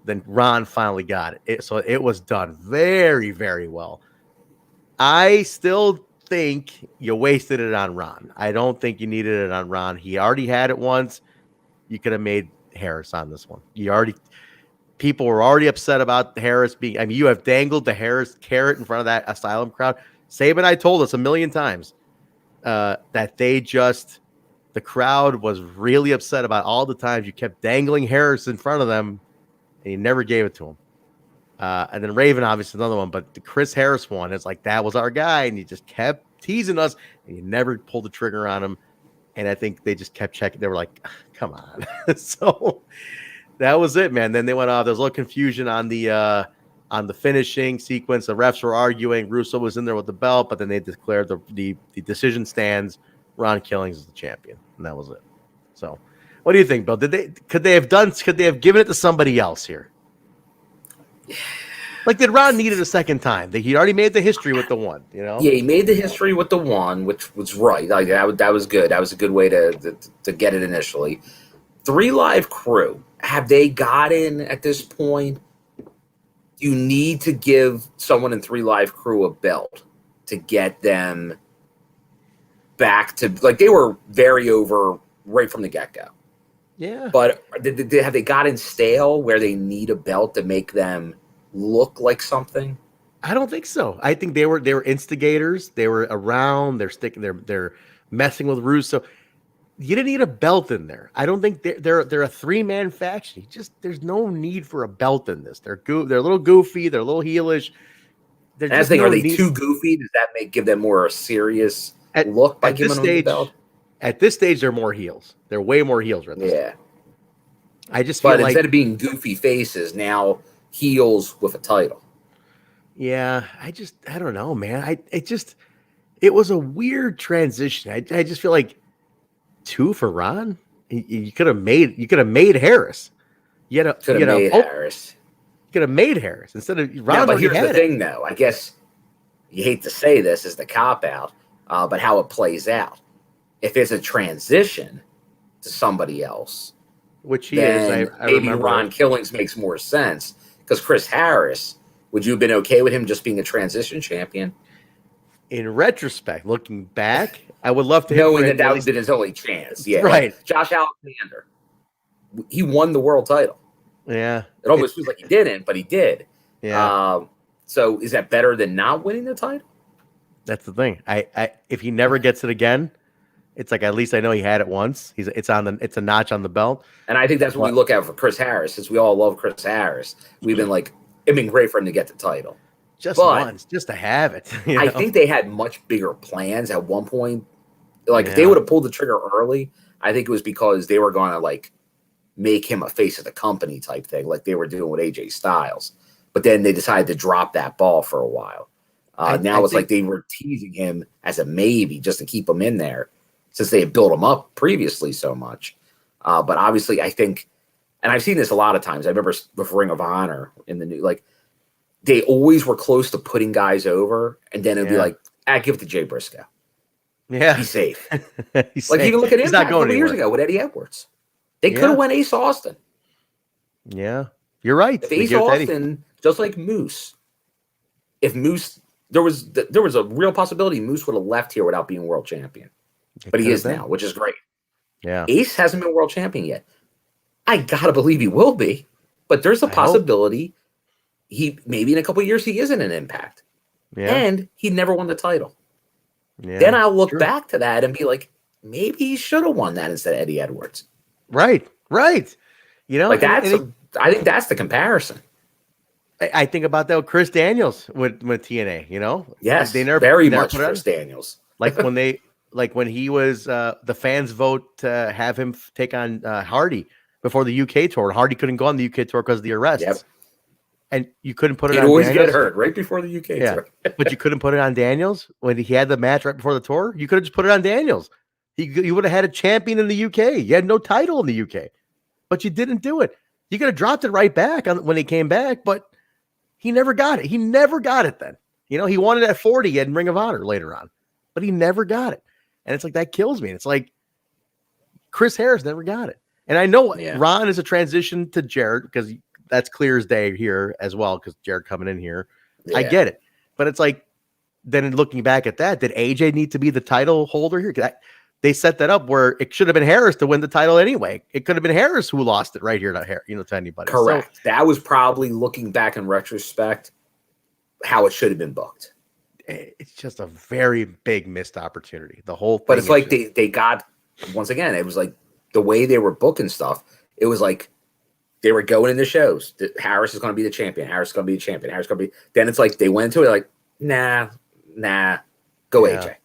Then Ron finally got it. So it was done very, very well. I still think you wasted it on Ron. I don't think you needed it on Ron. He already had it once. You could have made Harris on this one. People were already upset about Harris being. I mean, you have dangled the Harris carrot in front of that Asylum crowd. Saban, I told us a million times that the crowd was really upset about all the times you kept dangling Harris in front of them, and you never gave it to him. And then Raven, obviously, another one. But the Chris Harris one, it's like, that was our guy. And he just kept teasing us. And you never pulled the trigger on him. And I think they just kept checking. They were like, come on. So that was it, man. Then they went off. There was a little confusion on the finishing sequence. The refs were arguing. Russo was in there with the belt. But then they declared the decision stands. Ron Killings is the champion. And that was it. So what do you think, Bill? Could they have given it to somebody else here? Like, did Ron need it a second time? He already made the history with the one, you know? Yeah, he made the history with the one, which was right. Like, that was good. That was a good way to get it initially. 3 Live Crew, have they gotten at this point? You need to give someone in 3 Live Crew a belt to get them back to, like, they were very over right from the get-go. Yeah. But have they gotten stale where they need a belt to make them look like something? I don't think so. I think they were instigators. They were around. They're messing with Russo. You didn't need a belt in there. I don't think they're a 3-man faction. There's no need for a belt in this. They're a little goofy. They're a little heelish. Are they too goofy? Does that give them more a serious look by giving them the belt? At this stage, they're more heels. They're way more heels right now. Yeah. I just feel like instead of being goofy faces, now heels with a title. Yeah, I don't know, man. It was a weird transition. I just feel like 2 for Ron. You could have made Harris. Harris. You could have made Harris instead of Ron. Yeah, but here's the thing, though. I guess you hate to say this is the cop out, but how it plays out. If it's a transition to somebody else, which he is, I maybe remember. Ron Killings makes more sense, because Chris Harris, would you have been okay with him just being a transition champion? In retrospect, looking back, I would love to knowing that was his only chance. Yeah, right. Like Josh Alexander, he won the world title. Yeah, it almost feels like he didn't, but he did. Yeah. So is that better than not winning the title? That's the thing. If he never gets it again, it's like at least I know he had it once. It's a notch on the belt. And I think that's what we look at for Chris Harris, since we all love Chris Harris. We've been like, it'd been great for him to get the title. Just once, just to have it. I think they had much bigger plans at one point. Like if they would have pulled the trigger early, I think it was because they were going to like make him a face of the company type thing, like they were doing with AJ Styles. But then they decided to drop that ball for a while. Now it's like they were teasing him as a maybe just to keep him in there, since they had built him up previously so much. But obviously, I think, and I've seen this a lot of times. I remember with Ring of Honor in the new, like they always were close to putting guys over, and then it'd be like, give it to Jay Briscoe. Yeah, he's safe. He's like safe. even look at Impact a couple years ago with Eddie Edwards. They could have went Ace Austin. Yeah, you're right. If Ace Austin, just like Moose, if Moose, there was a real possibility Moose would have left here without being world champion, but he is now, which is great. Yeah, Ace hasn't been world champion yet. I gotta believe he will be, but there's a possibility he maybe in a couple of years he isn't an Impact, and he never won the title. Yeah, then I'll look back to that and be like, maybe he should have won that instead of Eddie Edwards. Right. You know, like I think that's the comparison. I think about that with Chris Daniels with TNA. You know, yes, they never very much Chris Daniels. Like when he was the fans vote to have him take on Hardy before the UK tour. Hardy couldn't go on the UK tour because of the arrests. Yep. And you couldn't put it on always Daniels. Get hurt right before the UK tour. But you couldn't put it on Daniels when he had the match right before the tour. You could have just put it on Daniels. You would have had a champion in the UK. You had no title in the UK, but you didn't do it. You could have dropped it right back when he came back, but he never got it. He never got it then. You know, he wanted it at 40 in Ring of Honor later on, but he never got it. And it's like, that kills me. And it's like Chris Harris never got it. And I know Ron is a transition to Jarrett because that's clear as day here as well, because Jarrett coming in here. Yeah. I get it. But it's like, then looking back at that, did AJ need to be the title holder here? They set that up where it should have been Harris to win the title anyway. It could have been Harris who lost it right here to anybody. Correct. So, that was probably, looking back in retrospect, how it should have been booked. It's just a very big missed opportunity. The whole thing. But it's like they got, once again, it was like the way they were booking stuff. It was like they were going into shows. Harris is going to be the champion. Harris is going to be the champion. Harris is going to be. Then it's like they went into it like, nah, go AJ.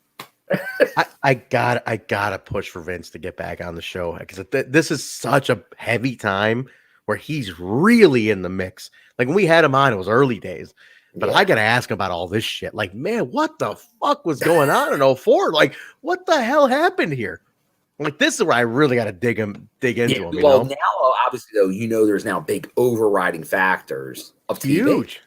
I gotta push for Vince to get back on the show, because this is such a heavy time where he's really in the mix. Like when we had him on, it was early days, but I gotta ask about all this shit. Like, man, what the fuck was going on in 04? Like, what the hell happened here? Like, this is where I really gotta dig into him. Well, now obviously though, there's now big overriding factors of TV. Huge.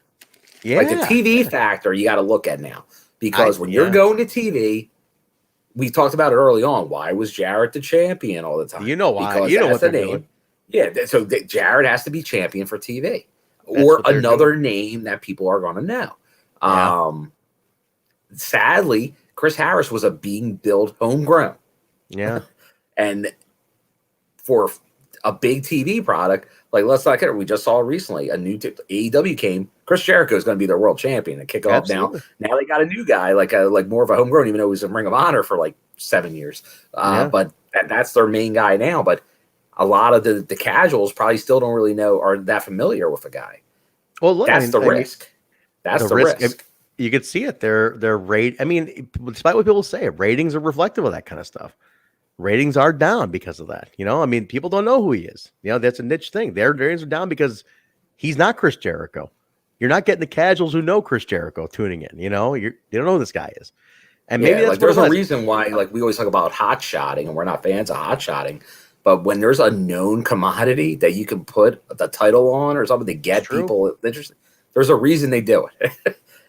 Yeah, like the TV factor you got to look at now, because when you're going to TV. We talked about it early on. Why was Jarrett the champion all the time? You know why? Because you know what the name. Doing. Yeah, so Jarrett has to be champion for TV, or another name that people are going to know. Yeah. Sadly, Chris Harris was a being built homegrown. Yeah, and for a big TV product, like let's not get it. We just saw recently a new AEW came. Chris Jericho is going to be their world champion and kick off now. Now they got a new guy, like more of a homegrown, even though he was in Ring of Honor for like 7 years. But that's their main guy now. But a lot of the casuals probably still don't really know or that familiar with a guy. Well, look, that's the risk. That's the risk. You could see it. Their rate. I mean, despite what people say, ratings are reflective of that kind of stuff. Ratings are down because of that. You know, I mean, people don't know who he is. You know, that's a niche thing. Their ratings are down because he's not Chris Jericho. You're not getting the casuals who know Chris Jericho tuning in. You know, you don't know who this guy is. And maybe that's like there's a reason why, like, we always talk about hot shotting, and we're not fans of hot shotting. But when there's a known commodity that you can put the title on or something to get people interested, there's a reason they do it.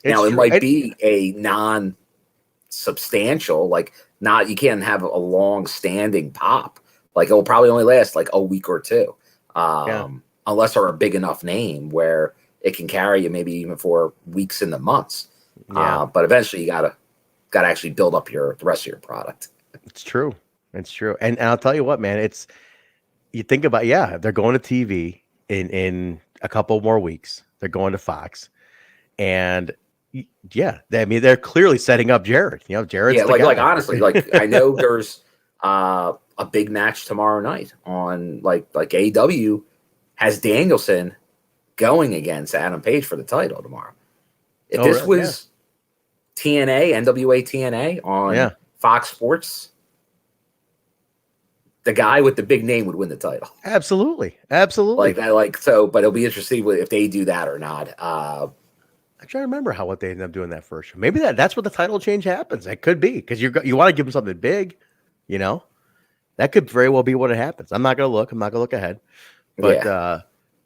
Now, it might be a non-substantial, like, you can't have a long-standing pop. Like, it will probably only last like a week or two, unless they're a big enough name where it can carry you maybe even for weeks into months. But eventually, you gotta actually build up the rest of your product. It's true. It's true. And I'll tell you what, man, you think about, they're going to TV in a couple more weeks. They're going to Fox, and yeah, I mean they're clearly setting up Jared. You know, Jared's yeah, the guy. like honestly, like I know there's a big match tomorrow night on like AEW has Danielson going against Adam Page for the title tomorrow. If this really? was TNA, NWA-TNA on Fox Sports, the guy with the big name would win the title. Absolutely. But it'll be interesting if they do that or not. I'm trying to remember what they ended up doing that first show. Maybe that's what the title change happens. It could be because you want to give them something big, you know. That could very well be what it happens. I'm not gonna look ahead, but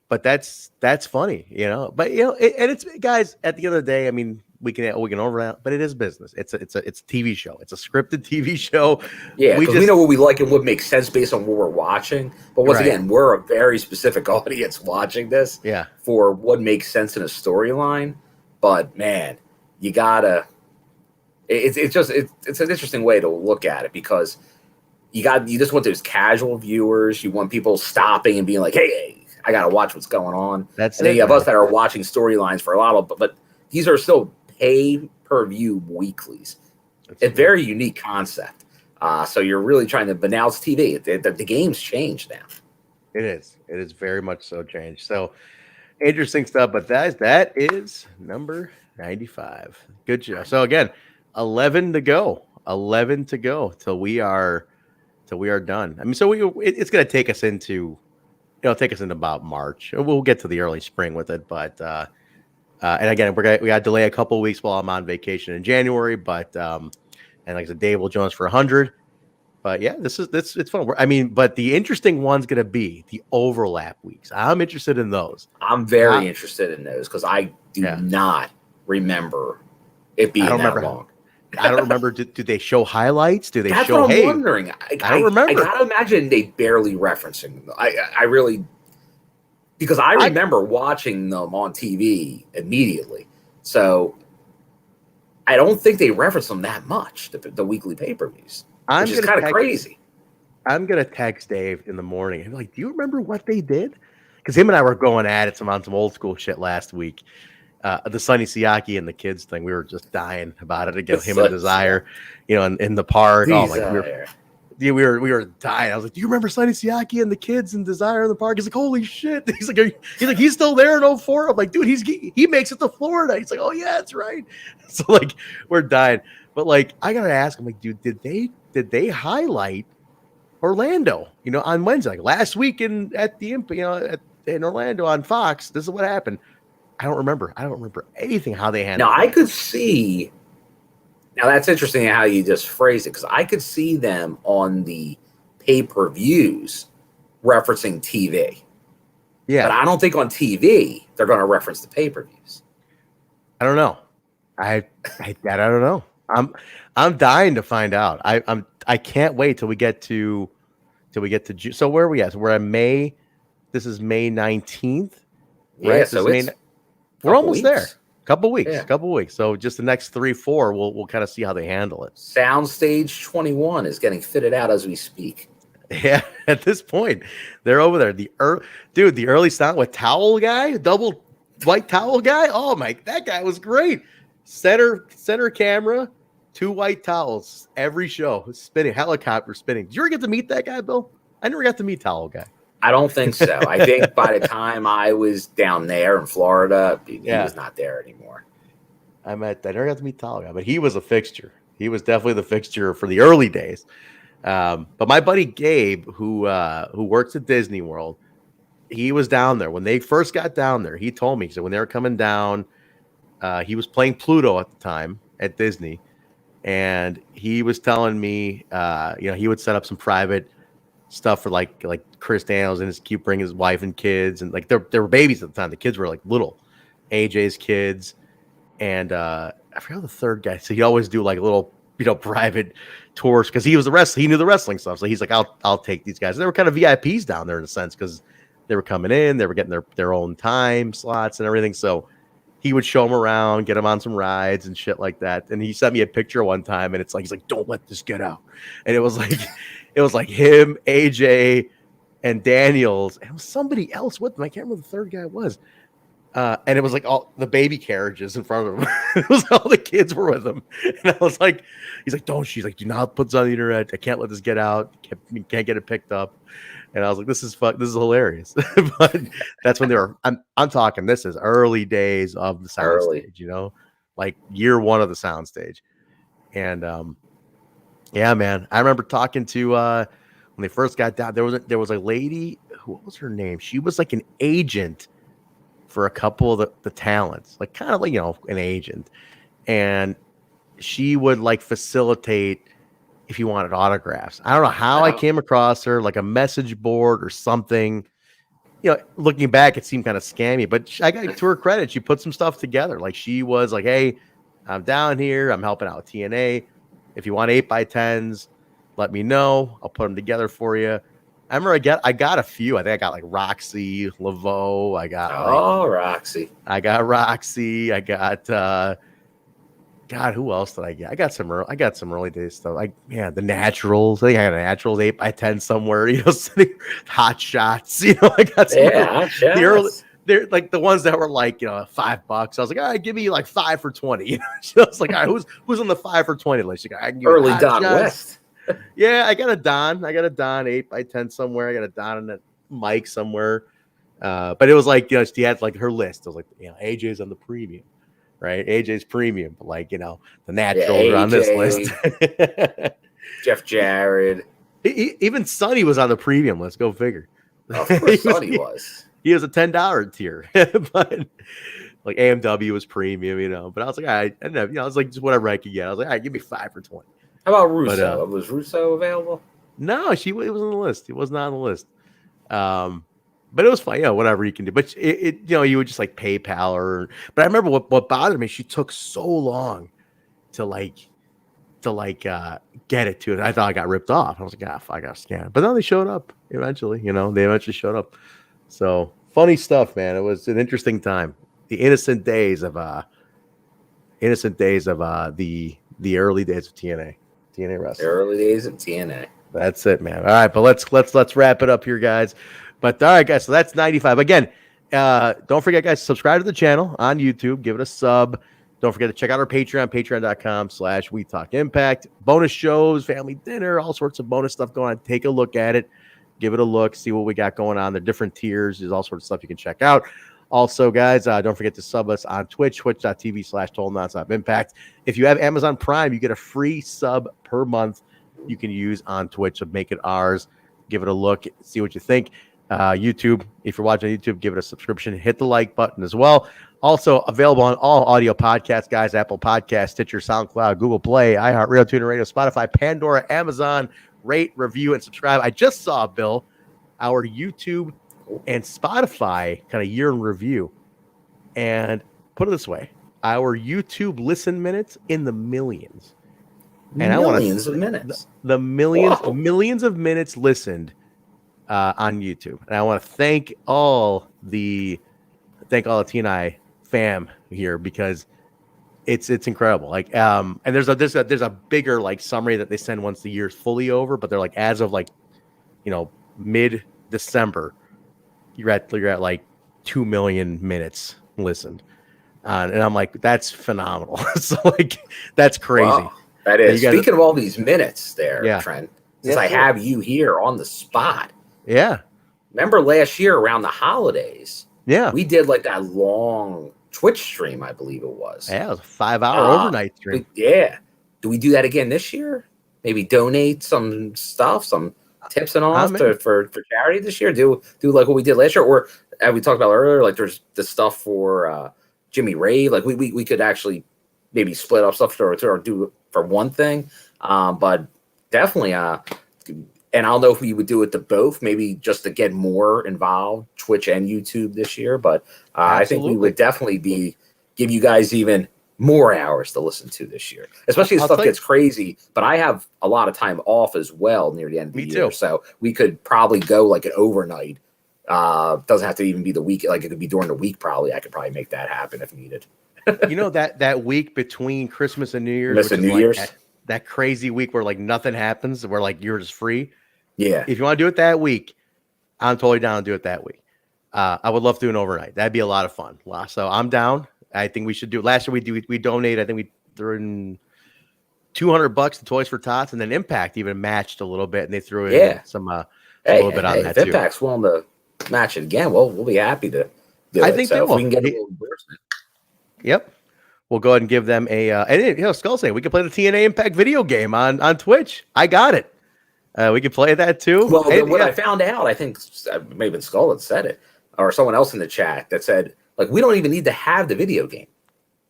but that's funny, you know. But you know, and it's guys. At the end of the day, I mean, we can overlap, but it is business. It's a TV show. It's a scripted TV show. Yeah, because we know what we like and what makes sense based on what we're watching. But once again, we're a very specific audience watching this. Yeah, for what makes sense in a storyline. But man, you gotta. It's an interesting way to look at it because you just want those casual viewers. You want people stopping and being like, "Hey, I gotta watch what's going on." Then you have us that are watching storylines for a lot of, but these are still pay-per-view weeklies. A very unique concept. So you're really trying to, but now it's TV. The game's changed now. It is very much so changed. So interesting stuff. But that is number 95. Good job. So again, 11 to go. 11 to go till we are done. I mean, so it's going to take us into. It'll take us into about March. We'll get to the early spring with it, but and again, we got to delay a couple of weeks while I'm on vacation in January. But and like I said, Dave will join us for 100. But yeah, it's fun. I mean, but the interesting one's going to be the overlap weeks. I'm interested in those. I'm very interested in those because I do not remember it being that long. I don't remember. Do they show highlights? Do they That's show? What I'm wondering. I don't remember. I gotta imagine they barely referencing them. I really, because I remember watching them on TV immediately. So I don't think they reference them that much. The weekly pay-per-views, which is kind of crazy. I'm gonna text Dave in the morning and be like, "Do you remember what they did?" Because him and I were going at it on some old school shit last week. The Sonny Siaki and the kids thing, we were just dying about it again. Him and Desire, you know, in the park. We were dying. I was like, "Do you remember Sonny Siaki and the kids and Desire in the park?" He's like, "Holy shit!" He's like, he's still there in 04. I'm like, "Dude, he makes it to Florida." He's like, "Oh yeah, that's right." So like, we're dying. But like, I gotta ask him, like, dude, did they highlight Orlando? You know, on Wednesday, like last week in Orlando on Fox. This is what happened. I don't remember anything how they handled it. Now, I could see. Now, that's interesting how you just phrased it, because I could see them on the pay-per-views referencing TV. Yeah. But I don't think on TV they're going to reference the pay-per-views. I don't know. I don't know. I'm dying to find out. I can't wait till we get to June. So where are we at? So we're at May. This is May 19th. Right? Yeah, so it's we're almost there. Couple weeks. So just the next 3-4, we'll kind of see how they handle it. Soundstage 21 is getting fitted out as we speak. Yeah, at this point, they're over there. The early sound with towel guy, double white towel guy. Oh my, that guy was great. Center camera, 2 white towels every show, spinning, helicopter spinning. Did you ever get to meet that guy, Bill? I never got to meet towel guy. I don't think so. I think by the time I was down there in Florida, he was not there anymore. I never got to meet Tall Guy, but he was a fixture. He was definitely the fixture for the early days. But my buddy Gabe, who works at Disney World, he was down there when they first got down there. He told me, so when they were coming down, he was playing Pluto at the time at Disney, and he was telling me, he would set up some private stuff for like Chris Daniels and keep bringing his wife and kids, and like they were babies at the time. The kids were like little, AJ's kids, and I forgot the third guy. So he always do like a little private tours because he was he knew the wrestling stuff. So he's like, I'll take these guys. And they were kind of VIPs down there in a sense because they were coming in, they were getting their own time slots and everything. So he would show them around, get them on some rides and shit like that. And he sent me a picture one time, and it's like he's like, "Don't let this get out." And it was like him, AJ, and Daniels, and it was somebody else with them. I can't remember who the third guy was. And it was like all the baby carriages in front of him. It was all the kids were with him. And I was like, he's like, she's like, do not put this on the internet. I can't let this get out. Can't get it picked up. And I was like, this is hilarious. But that's when I'm talking, this is early days of the soundstage, like year one of the soundstage. And yeah, man, I remember talking to when they first got down, there was a lady, what was her name? She was like an agent for a couple of the talents, like kind of like, an agent. And she would like facilitate if you wanted autographs. I don't know how I came across her, like a message board or something. Looking back, it seemed kind of scammy, but I got to her credit. She put some stuff together. Like she was like, hey, I'm down here. I'm helping out with TNA. If you want 8x10s, let me know. I'll put them together for you. I remember I got a few. I think I got like Roxy, Laveau. I got Roxy. I got Roxy. I got God, who else did I get? I got some early days stuff. The Naturals. I think I got a Naturals 8x10 somewhere. Hot Shots. I got some the early. They're like the ones that were like $5. I was like, all right, give me like 5 for 20. So I was like, all right, who's on the 5 for 20 list? Like, I can give early Don West. Yeah, I got a Don 8x10 somewhere. I got a Don and a Mike somewhere. But it was like, she had like her list. It was like, AJ's on the premium, right? AJ's premium, but like, the Naturals are on this list. Jeff Jarrett. Even Sonny was on the premium list. Go figure. Of course, Sonny was. He was a $10 tier, but like AMW was premium, But I was like, all right, I was like, just whatever I could get. I was like, all right, give me 5 for 20. How about Russo? Was Russo available? No, it was on the list. It was not on the list. But it was fine, whatever you can do. But you would just like PayPal her. But I remember what bothered me. She took so long to get it to it. I thought I got ripped off. I was like, I got scammed. But no, they showed up eventually. They eventually showed up. So funny stuff, man. It was an interesting time. The innocent days of the early days of TNA wrestling. Early days of TNA. That's it, man. All right, but let's wrap it up here, guys. But all right, guys. So that's 95. Again, don't forget, guys, subscribe to the channel on YouTube. Give it a sub. Don't forget to check out our Patreon, patreon.com/WeTalkImpact. Bonus shows, family dinner, all sorts of bonus stuff going on. Take a look at it. Give it a look. See what we got going on. There are different tiers. There's all sorts of stuff you can check out. Also, guys, don't forget to sub us on Twitch, twitch.tv/TotalNonstopImpact. If you have Amazon Prime, you get a free sub per month you can use on Twitch. So make it ours. Give it a look. See what you think. YouTube, if you're watching on YouTube, give it a subscription. Hit the like button as well. Also available on all audio podcasts, guys. Apple Podcasts, Stitcher, SoundCloud, Google Play, iHeartRadio, TuneIn Radio, Spotify, Pandora, Amazon. Rate, review, and subscribe. I just saw, Bill, our YouTube and Spotify kind of year in review. And put it this way, our YouTube listen minutes in the millions. And millions of minutes. The millions of minutes listened on YouTube. And I want to thank all the TNI fam here, because it's incredible. Like and there's a bigger like summary that they send once the year's fully over, but they're like, as of like mid-December, you're at like 2 million minutes listened. And I'm like, that's phenomenal. So like, that's crazy. Wow, that is. Speaking of all these minutes there, Trent, since I have you here on the spot. Yeah. Remember last year around the holidays? Yeah. We did like that long Twitch stream, I believe it was. Yeah, it was a 5-hour overnight stream. Yeah. Do we do that again this year? Maybe donate some stuff, some tips and all for charity this year? Do like what we did last year? Or as we talked about earlier, like there's the stuff for Jimmy Ray. Like we could actually maybe split up stuff or do for one thing. But definitely and I don't know if we would do it to both, maybe just to get more involved, Twitch and YouTube this year. But I think we would definitely give you guys even more hours to listen to this year, especially as stuff gets crazy. But I have a lot of time off as well near the end of the year. So we could probably go like an overnight. Doesn't have to even be the week. Like it could be during the week. Probably I could probably make that happen if needed. that week between Christmas and New Year's, that crazy week where like nothing happens, where like you're just free. Yeah. If you want to do it that week, I'm totally down to do it that week. I would love to do an overnight. That'd be a lot of fun. So I'm down. I think we should do. Last year we donated. I think we threw in $200 to Toys for Tots, and then Impact even matched a little bit, and they threw in some a little bit on that if too. Impact's willing to match it again, we'll be happy to do I it. think so they if will. we can get a little endorsement. Yep. We'll go ahead and give them a and Skull saying we can play the TNA Impact video game on Twitch. I got it. We can play that too. Well, what I found out, I think maybe Skull had said it, or someone else in the chat that said, like, we don't even need to have the video game.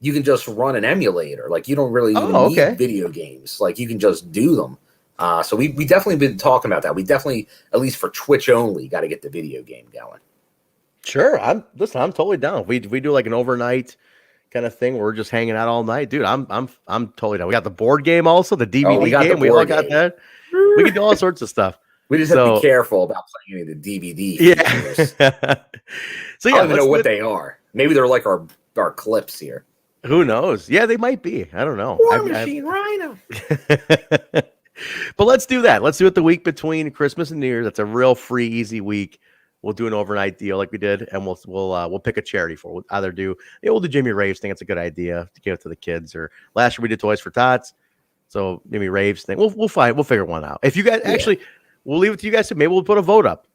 You can just run an emulator. Like, you don't really even need video games. Like, you can just do them. So we definitely been talking about that. We definitely, at least for Twitch only, got to get the video game going. Sure. I'm totally down. If we do like an overnight kind of thing where we're just hanging out all night, dude, I'm totally down. We got the board game also, the DVD game. We all got that. We can do all sorts of stuff. We just have to be careful about playing any of the DVD. Yeah. So I don't even know what they are. Maybe they're like our clips here. Who knows? Yeah, they might be. I don't know. War Machine Rhino. But let's do that. Let's do it the week between Christmas and New Year's. That's a real free, easy week. We'll do an overnight deal like we did, and we'll pick a charity for it. We'll either we'll do Jimmy Raves thing. It's a good idea to give it to the kids. Or last year we did Toys for Tots, so Jimmy Raves thing. We'll figure one out. If you guys we'll leave it to you guys. Maybe we'll put a vote up.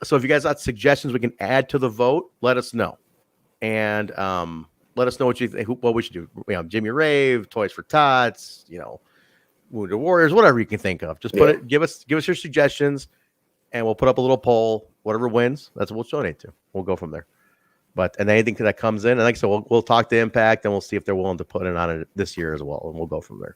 So if you guys got suggestions we can add to the vote, let us know. And let us know what you think. What we should do. Jimmy Rave, Toys for Tots, Wounded Warriors, whatever you can think of. Just give us your suggestions, and we'll put up a little poll. Whatever wins, that's what we'll donate to. We'll go from there. And anything that comes in, and like I said, we'll talk to Impact, and we'll see if they're willing to put it on it this year as well, and we'll go from there.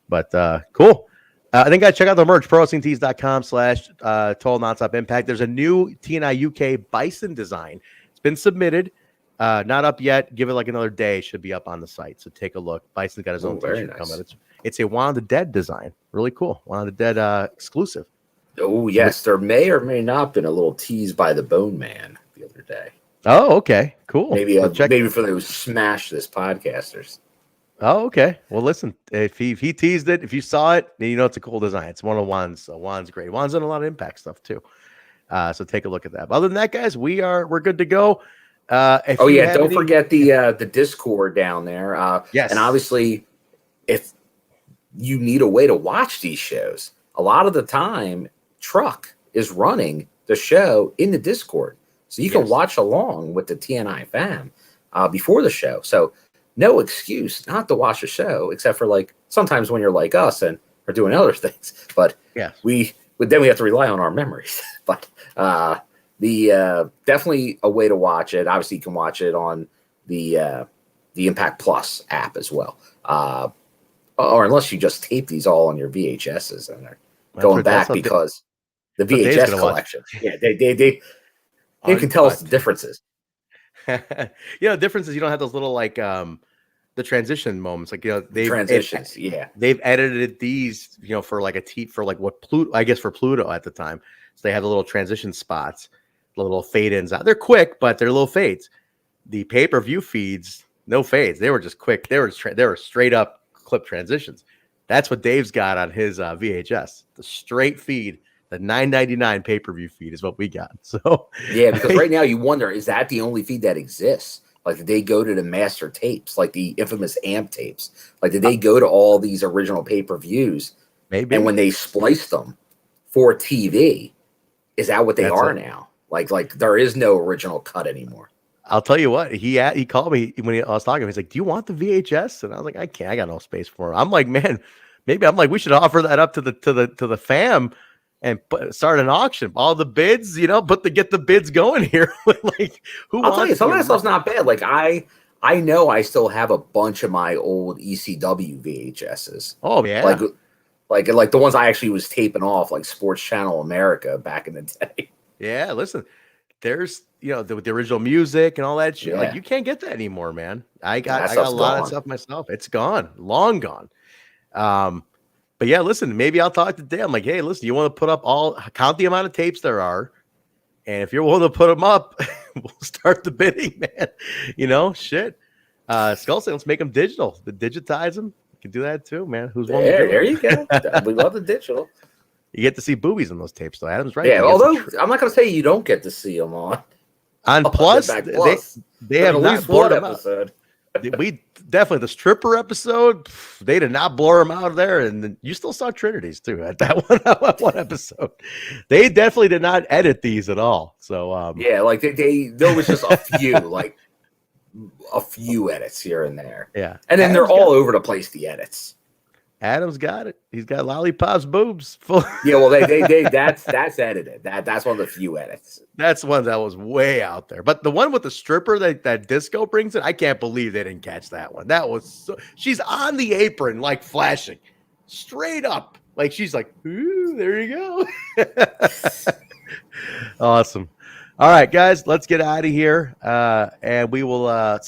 But cool. I think I check out the merch, prowrestlingtees.com/total nonstop impact. There's a new TNI UK Bison design. It's been submitted. Not up yet. Give it like another day. Should be up on the site. So take a look. Bison's got his own t-shirt coming. It's a One of the Dead design. Really cool. One of the Dead exclusive. Oh, yes. There may or may not have been a little tease by the Bone Man the other day. Oh, okay. Cool. Maybe for those Smash This podcasters. Oh, okay. Well, listen, if he teased it, if you saw it, then you know it's a cool design. It's one of Juan's. So Juan's great. Juan's done a lot of Impact stuff too. So take a look at that. But other than that, guys, we're good to go. Don't forget the Discord down there. Yes. And obviously, if you need a way to watch these shows, a lot of the time, Truck is running the show in the Discord. So you can watch along with the TNI fam before the show. So no excuse not to watch the show, except for like sometimes when you're like us and are doing other things. But then we have to rely on our memories. But definitely a way to watch it. Obviously, you can watch it on the Impact Plus app as well. Or unless you just tape these all on your VHSs and they're going back because the VHS collection. Yeah, they can tell us the differences. The difference is you don't have those little like the transition moments. Like they've edited these for like for like what Pluto, I guess for Pluto at the time. So they have the little transition spots, the little fade ins out. They're quick, but they're little fades. The pay-per-view feeds, no fades. They were just quick. They were straight up clip transitions. That's what Dave's got on his VHS. The straight feed, the $9.99 pay-per-view feed is what we got. So because right now you wonder, is that the only feed that exists? Like, did they go to the master tapes, like the infamous AMP tapes? Like, did they go to all these original pay-per-views? Maybe. And when they spliced them for TV, is that what they are now? Like there is no original cut anymore. I'll tell you what, he called me when I was talking to him. He's like, "Do you want the VHS?" And I was like, "I can't. I got no space for it." I'm like, "Man, maybe." I'm like, "We should offer that up to the fam and start an auction. All the bids, get the bids going here." Like, I'll tell you, some of that stuff's not bad. Like I know I still have a bunch of my old ECW VHSs. Oh yeah, like the ones I actually was taping off, like Sports Channel America back in the day. Yeah, listen, there's the original music and all that shit. Like, you can't get that anymore, man. I got a lot of stuff myself. It's gone, long gone. But yeah, listen, maybe I'll talk to Dan. I'm like, hey, listen, you want to put up count the amount of tapes there are, and if you're willing to put them up, we'll start the bidding, man. Shit. Skull say, let's make them digital. Digitize them. You can do that too, man. Who's willing to do it? There you go. We love the digital. You get to see boobies in those tapes, though. Adam's right. Yeah, although I'm not going to say you don't get to see them on Plus. They have not blurred them episode. We definitely, the stripper episode, they did not blur them out of there, and you still saw Trinity's too at that one episode. They definitely did not edit these at all. So yeah, like there was just a few like a few edits here and there. Yeah, and then they're all over the place. The edits. Adam's got it. He's got Lollipop's boobs. Yeah, well, that's edited. That's one of the few edits. That's one that was way out there. But the one with the stripper that Disco brings in, I can't believe they didn't catch that one. That was she's on the apron, like flashing straight up, like she's like, ooh, there you go. Awesome. All right, guys, let's get out of here, and we will.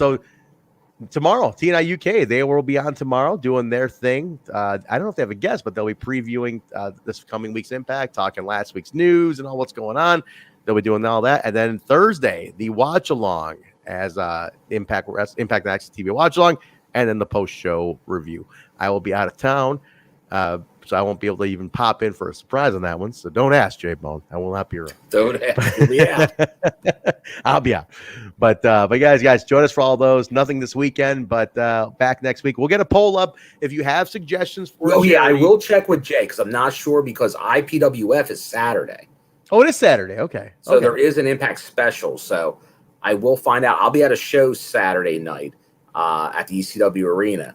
Tomorrow, TNI UK, they will be on tomorrow doing their thing. I don't know if they have a guest, but they'll be previewing this coming week's Impact, talking last week's news and all what's going on. They'll be doing all that. And then Thursday, the watch along as Impact Access TV watch along, and then the post show review. I will be out of town, so I won't be able to even pop in for a surprise on that one. So don't ask, J-Bone. I will not be around. Don't ask. Yeah, I'll be out. But guys, join us for all those. Nothing this weekend, but back next week. We'll get a poll up if you have suggestions for. Oh yeah, I will check with Jay because I'm not sure because IPWF is Saturday. Oh, it is Saturday. Okay. So there is an Impact special. So I will find out. I'll be at a show Saturday night at the ECW Arena.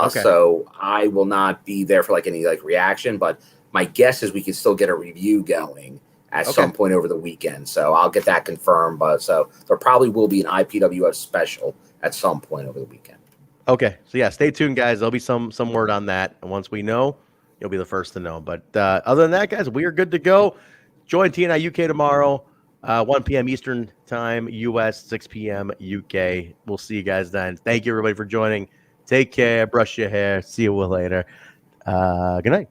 So I will not be there for like any like reaction, but my guess is we can still get a review going at some point over the weekend. So I'll get that confirmed. But so there probably will be an IPWF special at some point over the weekend. Okay. So yeah, stay tuned, guys. There'll be some word on that. And once we know, you'll be the first to know. But other than that, guys, we are good to go. Join TNI UK tomorrow, 1 p.m. Eastern time, US, 6 p.m. UK. We'll see you guys then. Thank you, everybody, for joining. Take care. Brush your hair. See you later. Good night.